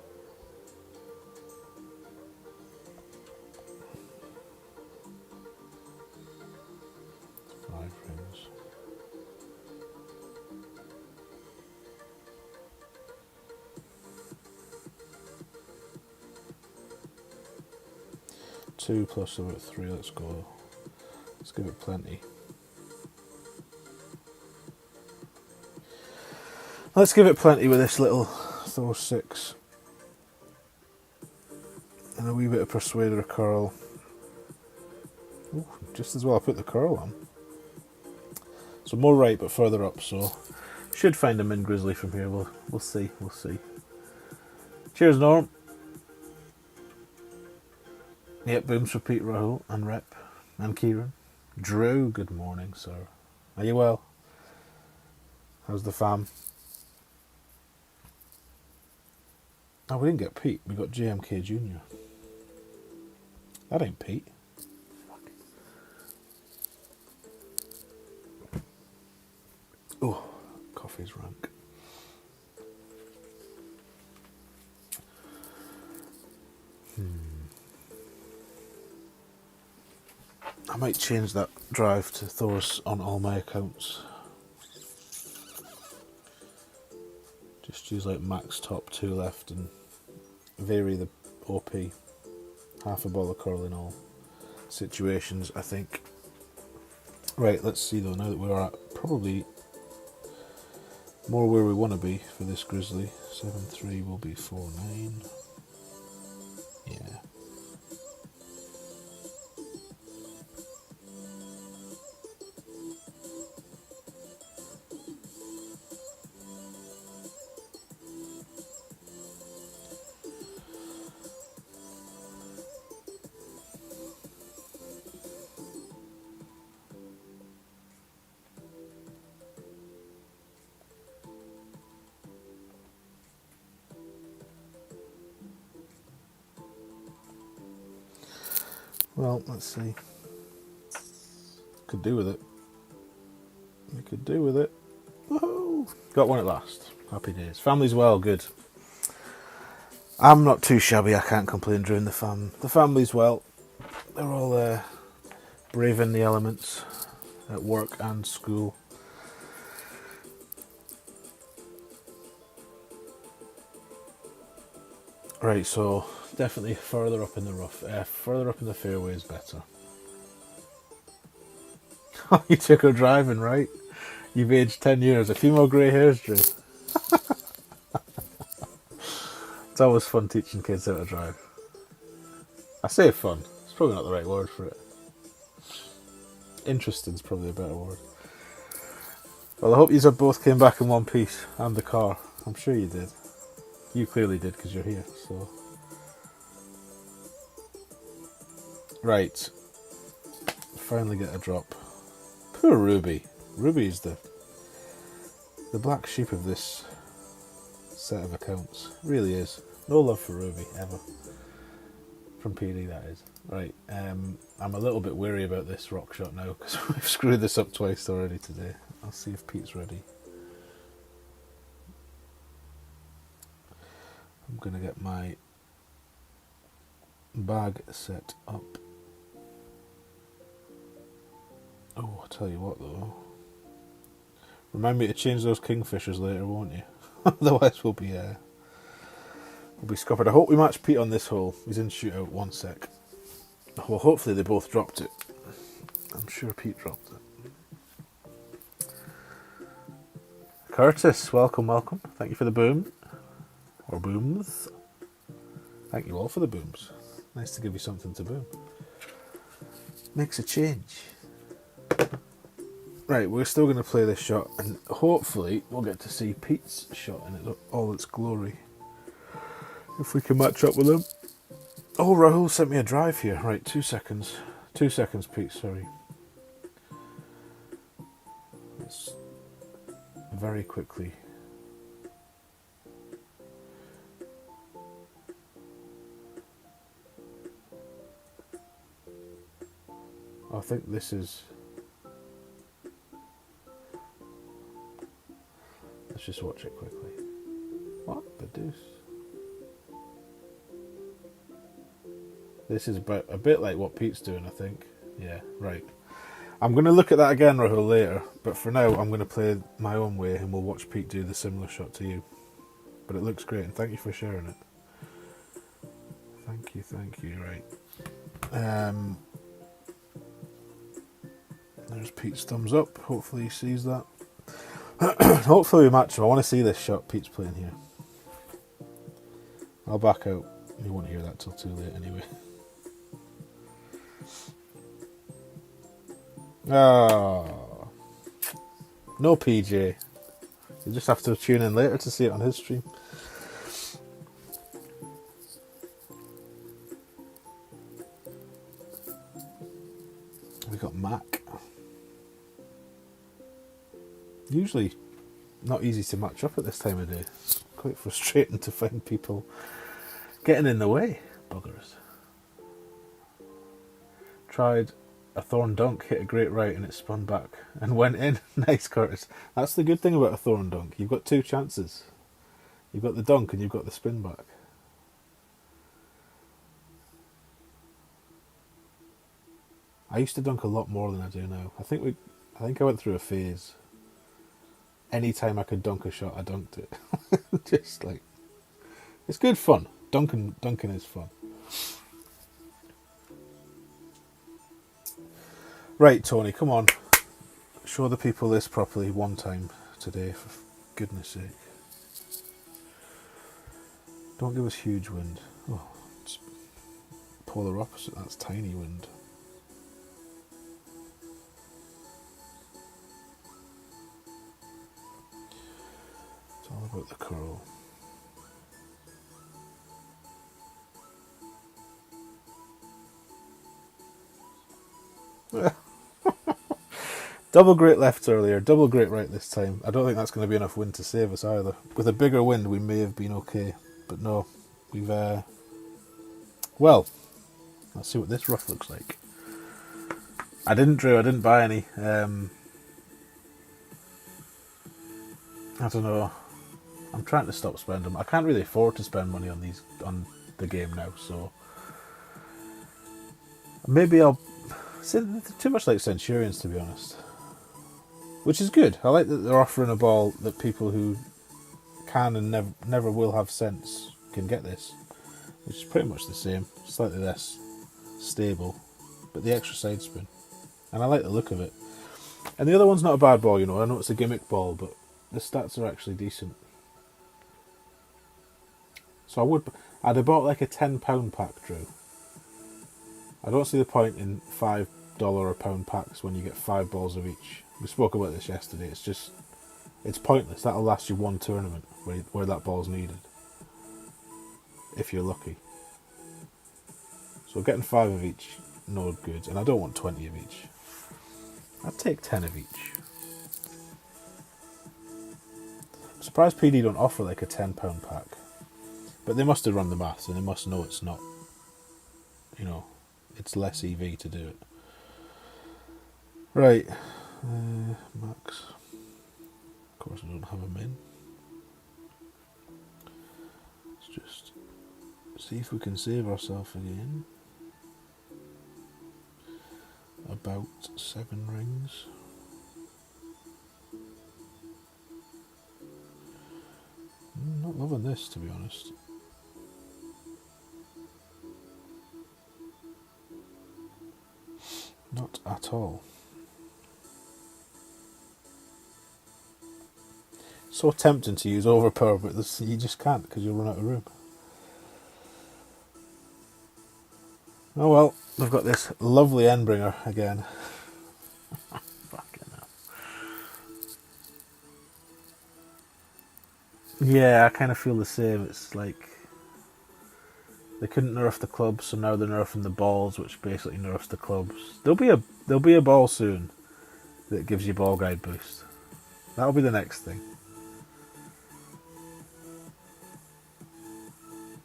Five rings. Two plus about 3. Let's go. Let's give it plenty. Let's give it plenty with this little Thor 6. And a wee bit of Persuader curl. Ooh, just as well I put the curl on. So more right but further up, so should find a min grizzly from here. We'll see. Cheers, Norm. Yep, booms for Pete, Rahul and Rep. And Kieran. Drew, good morning, sir. Are you well? How's the fam? Oh, we didn't get Pete. We got JMK Jr. That ain't Pete. Oh, coffee's rank. I might change that drive to Thor's on all my accounts. Just use like max top 2 left and vary the OP. Half a ball of curl in all situations, I think. Right, let's see though, now that we're at probably more where we want to be for this grizzly. 7.3 will be 4.9. Yeah. Well, let's see. Could do with it. We could do with it. Woohoo! Got one at last. Happy days. Family's well, good. I'm not too shabby, I can't complain during the family's well. They're all braving the elements at work and school. Right, so definitely further up in the rough, further up in the fairway is better. You took her driving, right? You've aged 10 years. A few more grey hairs, Drew. It's always fun teaching kids how to drive. I say fun. It's probably not the right word for it. Interesting's probably a better word. Well, I hope you both came back in one piece, and the car. I'm sure you did. You clearly did because you're here, so... Right. Finally get a drop. Poor Ruby. Ruby is the black sheep of this set of accounts. Really is. No love for Ruby, ever. From PD, that is. Right, I'm a little bit wary about this rock shot now, because we've screwed this up twice already today. I'll see if Pete's ready. I'm going to get my bag set up. Oh, I'll tell you what though. Remind me to change those kingfishers later, won't you? Otherwise we'll be scuppered. I hope we match Pete on this hole. He's in shootout, 1 sec. Well, hopefully they both dropped it. I'm sure Pete dropped it. Curtis, welcome, welcome. Thank you for the boom. Or booms. Thank you all for the booms. Nice to give you something to boom. Makes a change. Right, we're still going to play this shot, and hopefully we'll get to see Pete's shot in all its glory. If we can match up with him. Oh, Rahul sent me a drive here. Right, 2 seconds. 2 seconds, Pete, sorry. Let's very quickly. I think this is... Let's just watch it quickly. What the deuce? This is a bit like what Pete's doing, I think. Yeah, right. I'm going to look at that again, Rahul, later. But for now, I'm going to play my own way and we'll watch Pete do the similar shot to you. But it looks great, and thank you for sharing it. Thank you, right. There's Pete's thumbs up. Hopefully he sees that. Hopefully we match him. I want to see this shot Pete's playing here. I'll back out. You won't hear that till too late anyway. Oh, no PJ. You just have to tune in later to see it on his stream. We got Mac. Usually not easy to match up at this time of day. It's quite frustrating to find people getting in the way. Buggers. Tried a thorn dunk, hit a great right, and it spun back and went in. Nice, Curtis. That's the good thing about a thorn dunk. You've got two chances. You've got the dunk and you've got the spin back. I used to dunk a lot more than I do now. I think I went through a phase. Anytime I could dunk a shot, I dunked it. Just like, it's good fun. Dunking is fun. Right, Tony, come on. Show the people this properly one time today, for goodness sake. Don't give us huge wind. Oh, it's polar opposite. That's tiny wind. It's all about the curl. Double great left earlier, double great right this time. I don't think that's going to be enough wind to save us either. With a bigger wind, we may have been okay. But no, we've... well, let's see what this rough looks like. I didn't buy any. I don't know. I'm trying to stop spending. I can't really afford to spend money on the game now, so... maybe I'll... too much like Centurions, to be honest. Which is good. I like that they're offering a ball that people who can and never will have sense can get this. Which is pretty much the same. Slightly less stable. But the extra side spin. And I like the look of it. And the other one's not a bad ball, you know. I know it's a gimmick ball, but the stats are actually decent. So I'd have bought like a £10 pack, Drew. I don't see the point in $5 a pound packs when you get 5 balls of each. We spoke about this yesterday. It's pointless. That'll last you one tournament where that ball's needed, if you're lucky. So getting 5 of each, no good. And I don't want 20 of each. I'd take 10 of each. I'm surprised PD don't offer like a £10 pack. But they must have run the maths and they must know it's not, you know, it's less EV to do it. Right. Max. Of course I don't have them in. Let's just see if we can save ourselves again. About 7 rings. Not loving this, to be honest. Not at all. So tempting to use overpower, but you just can't because you'll run out of room. Oh well, we've got this lovely Endbringer again. Fucking hell. Yeah, I kind of feel the same. It's like they couldn't nerf the clubs, so now they're nerfing the balls, which basically nerfs the clubs. There'll be a ball soon that gives you ball guide boost. That'll be the next thing.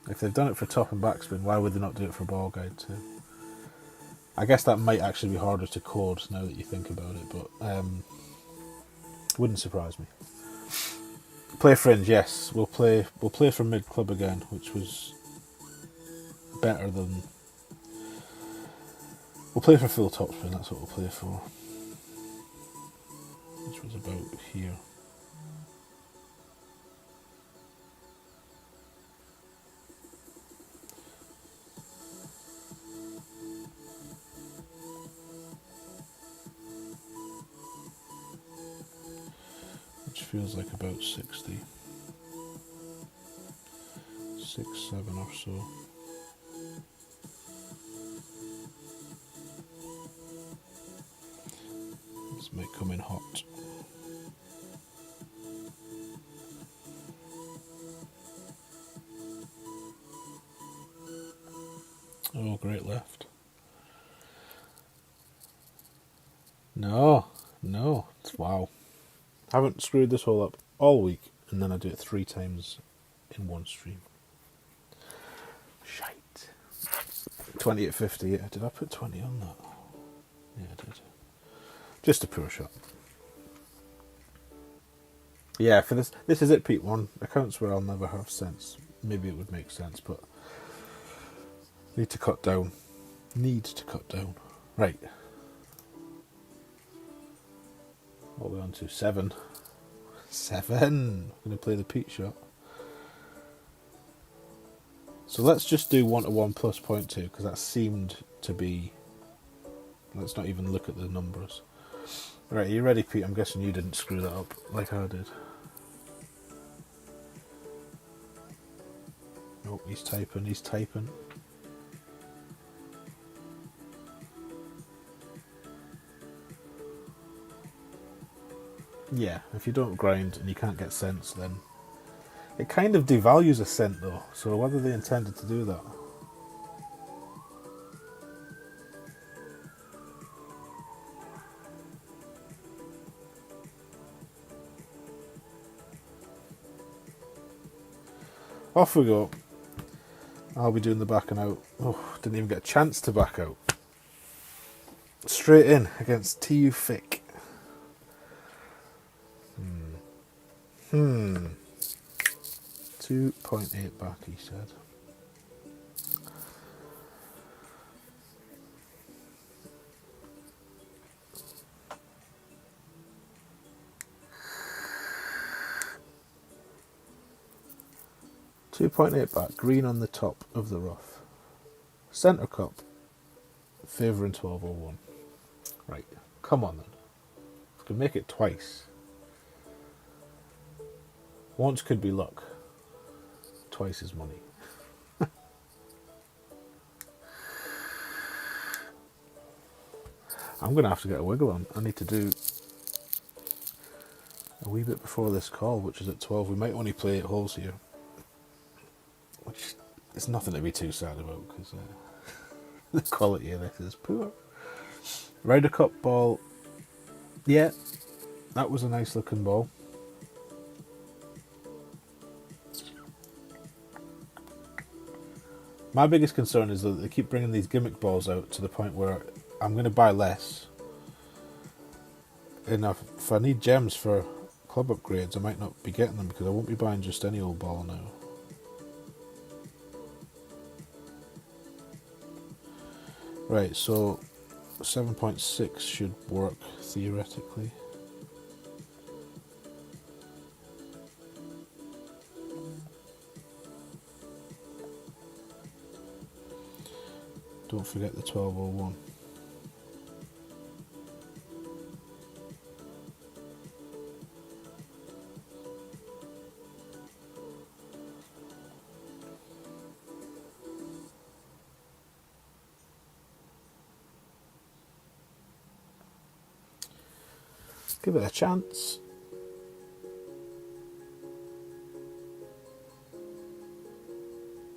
If they've done it for top and backspin, why would they not do it for ball guide too? I guess that might actually be harder to code now that you think about it, but wouldn't surprise me. Play Fringe, yes. We'll play for mid club again, which was better than... We'll play for full topspin, that's what we'll play for. Which was about here. Which feels like about 60. 6, 7 or so. This might come in hot. Oh, great left. No, no. Wow. I haven't screwed this hole up all week, and then I do it 3 times in one stream. Shite. 20 at 50. Yeah, did I put 20 on that? Yeah, I did. Just a poor shot. Yeah, for this is it, Pete. One accounts where I'll never have sense. Maybe it would make sense, but need to cut down. Right. What are we on to? 7. 7. I'm going to play the Pete shot. So let's just do 1-1 plus 0.2, because that seemed to be... Let's not even look at the numbers. Right, are you ready, Pete? I'm guessing you didn't screw that up like I did. Oh, he's typing. Yeah, if you don't grind and you can't get cents, then it kind of devalues a cent, though. So whether they intended to do that. Off we go. I'll be doing the backing out. Oh, didn't even get a chance to back out. Straight in against TU Fick. 2.8 back, he said. .8 back, green on the top of the rough. Centre cup, favouring 1201. Right, come on then. We can make it twice. Once could be luck. Twice is money. I'm going to have to get a wiggle on. I need to do a wee bit before this call, which is at 12. We might only play 8 holes here. Which is nothing to be too sad about, because the quality of this is poor. Ryder Cup ball. Yeah, that was a nice looking ball. My biggest concern is that they keep bringing these gimmick balls out to the point where I'm going to buy less. And if I need gems for club upgrades, I might not be getting them, because I won't be buying just any old ball now. Right, so 7.6 should work theoretically. Don't forget the 1201. Give it a chance.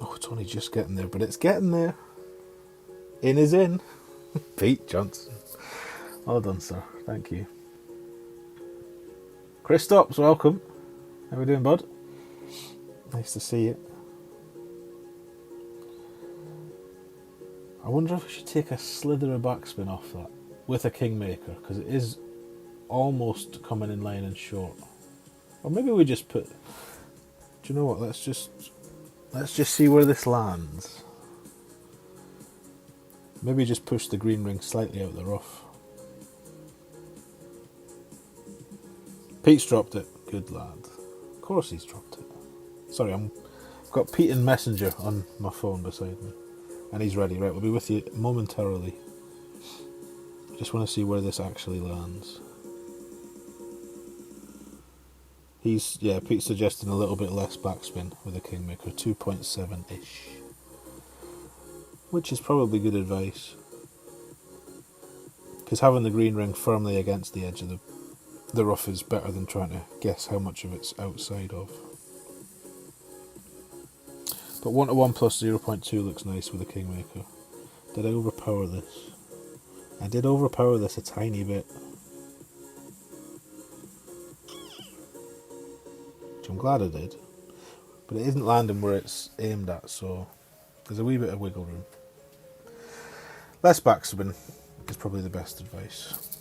Oh, it's only just getting there, but it's getting there. In is in. Pete Johnson. Well done, sir. Thank you. Chris Stops, welcome. How we doing, bud? Nice to see you. I wonder if we should take a slither of backspin off that with a Kingmaker, because it is almost coming in line and short. Or maybe we just put... Do you know what? Let's just see where this lands. Maybe just push the green ring slightly out the rough. Pete's dropped it. Good lad. Of course he's dropped it. Sorry, I've got Pete in Messenger on my phone beside me. And he's ready. Right, we'll be with you momentarily. Just want to see where this actually lands. Pete's suggesting a little bit less backspin with a Kingmaker, 2.7-ish. Which is probably good advice. Because having the green ring firmly against the edge of the rough is better than trying to guess how much of it's outside of. But 1-1 plus 0.2 looks nice with a Kingmaker. Did I overpower this? I did overpower this a tiny bit. which I'm glad I did. But it isn't landing where it's aimed at, so there's a wee bit of wiggle room. Less backspin is probably the best advice.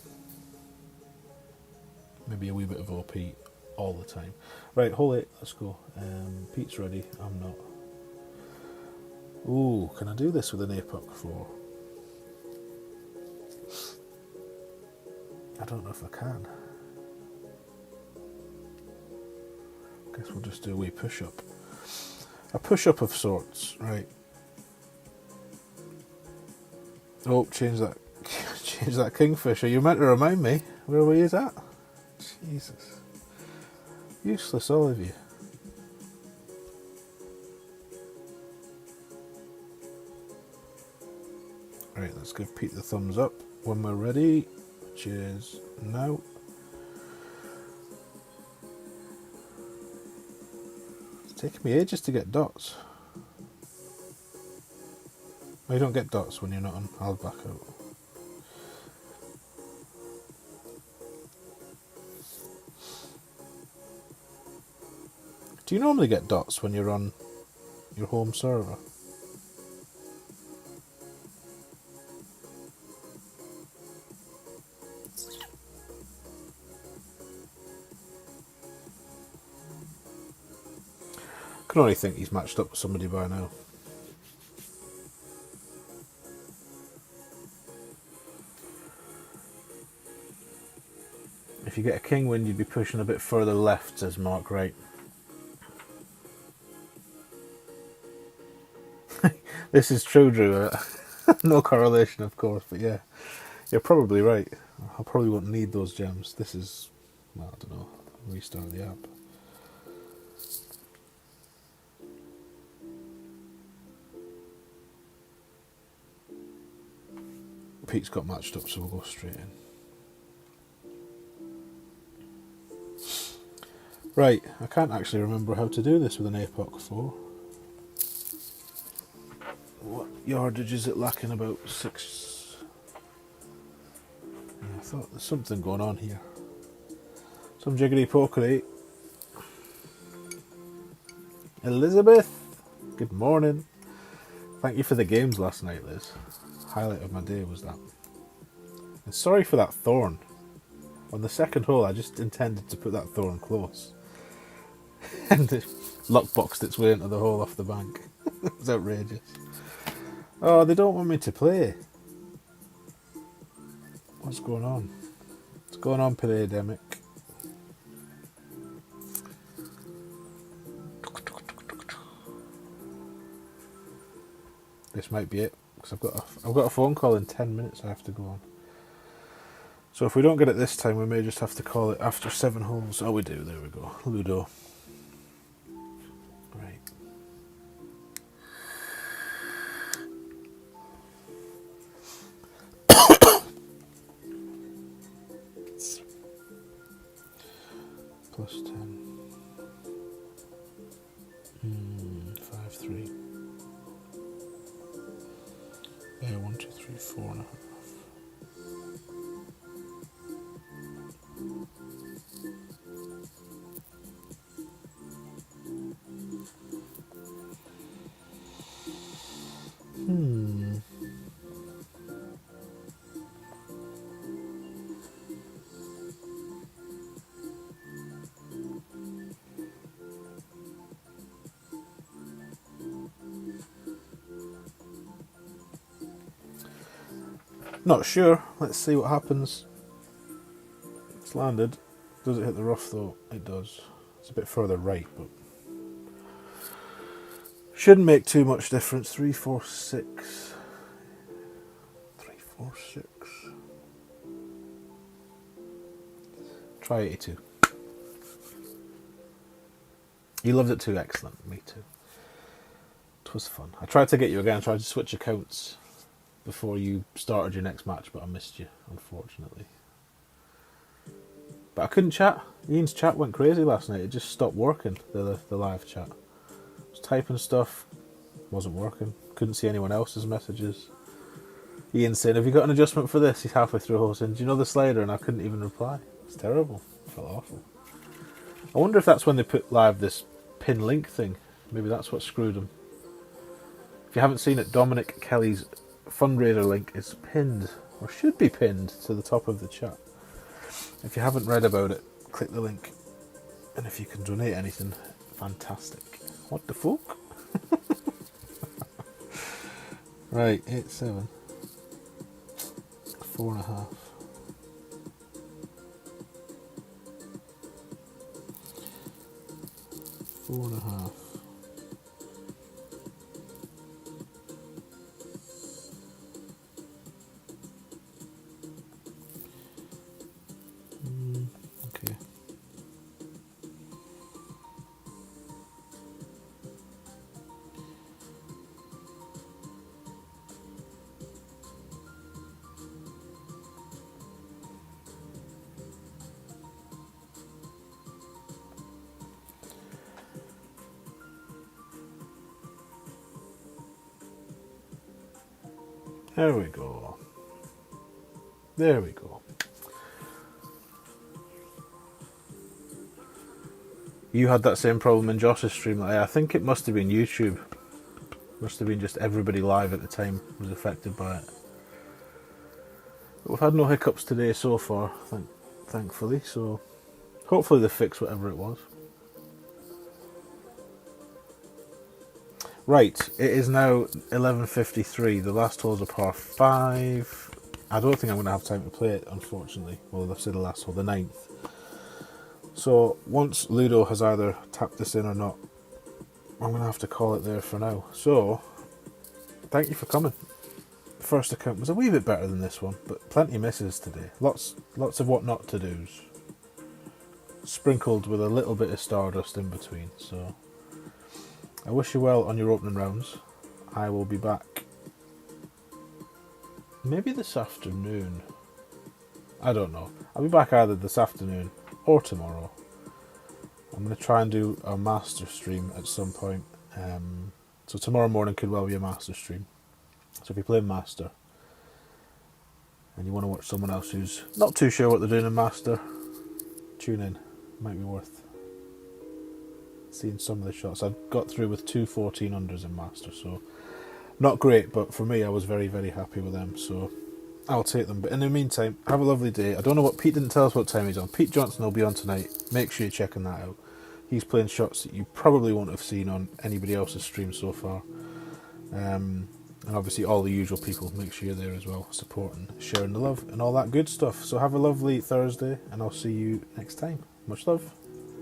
Maybe a wee bit of OP all the time. Right, hole 8, let's go. Pete's ready, I'm not. Ooh, can I do this with an APOC 4? I don't know if I can. Guess we'll just do a wee push-up. A push-up of sorts, right. Oh, change that kingfisher. You meant to remind me where we is at. Jesus. Useless, all of you. Right, let's give Pete the thumbs up when we're ready, which is now. It's taking me ages to get dots. Oh, you don't get dots when you're not on. I'll back out. Do you normally get dots when you're on your home server? I can only think he's matched up with somebody by now. If you get a king win, you'd be pushing a bit further left, says Mark Wright. This is true, Drew. No correlation, of course, but yeah, you're probably right. I probably won't need those gems. This is, well, I don't know, restart the app. Pete's got matched up, so we'll go straight in. Right, I can't actually remember how to do this with an APOC 4. What yardage is it lacking? About 6? Yeah, I thought there's something going on here. Some jiggly pokery. Elizabeth, good morning. Thank you for the games last night, Liz. Highlight of my day was that. And sorry for that thorn. On the second hole, I just intended to put that thorn close. And it lockboxed its way into the hole off the bank. It was outrageous. Oh, they don't want me to play. What's going on? What's going on, Pandemic? This might be it, because I've got a phone call in 10 minutes I have to go on. So if we don't get it this time, we may just have to call it after 7 holes. Oh, we do. There we go. Ludo. Right. Plus 10. 5-3. Yeah, 1, 2, 3, 4.5. Not sure. Let's see what happens. It's landed. Does it hit the rough though? It does. It's a bit further right, but shouldn't make too much difference. 3, 4, 6. 3, 4, 6. Try 82. You loved it too. Excellent. Me too. It was fun. I tried to get you again. I tried to switch accounts before you started your next match, but I missed you, unfortunately. But I couldn't chat. Ian's chat went crazy last night. It just stopped working, the live chat. I was typing stuff, wasn't working. Couldn't see anyone else's messages. Ian saying, have you got an adjustment for this? He's halfway through a whole saying, do you know the slider? And I couldn't even reply. It's terrible. I felt awful. I wonder if that's when they put live this pin link thing. Maybe that's what screwed them. If you haven't seen it, Dominic Kelly's fundraiser link is pinned, or should be pinned, to the top of the chat. If you haven't read about it, click the link. And if you can donate anything, fantastic. What the fuck? Right, 8-7. 4.5. Four and a half. Okay. There we go. There we go. You had that same problem in Josh's stream. I think it must have been YouTube. Must have been just everybody live at the time was affected by it. But we've had no hiccups today so far, thankfully. So hopefully they fix whatever it was. Right, it is now 11:53. The last hole is a par 5. I don't think I'm going to have time to play it, unfortunately. Well, I've said the last hole, the 9th. So once Ludo has either tapped this in or not, I'm going to have to call it there for now. So, thank you for coming. The first account was a wee bit better than this one, but plenty misses today. Lots of what not to do's. Sprinkled with a little bit of stardust in between, so... I wish you well on your opening rounds. I will be back maybe this afternoon. I don't know. I'll be back either this afternoon or tomorrow. I'm going to try and do a master stream at some point. So tomorrow morning could well be a master stream. So if you play master and you want to watch someone else who's not too sure what they're doing in master, tune in. Might be worth seeing some of the shots. I got through with 2 14-unders in Master, so not great, but for me I was very, very happy with them, so I'll take them. But in the meantime, have a lovely day. I don't know what Pete didn't tell us what time he's on. Pete Johnson will be on tonight. Make sure you're checking that out. He's playing shots that you probably won't have seen on anybody else's stream so far. And obviously all the usual people, make sure you're there as well, supporting, sharing the love and all that good stuff. So have a lovely Thursday, and I'll see you next time. Much love.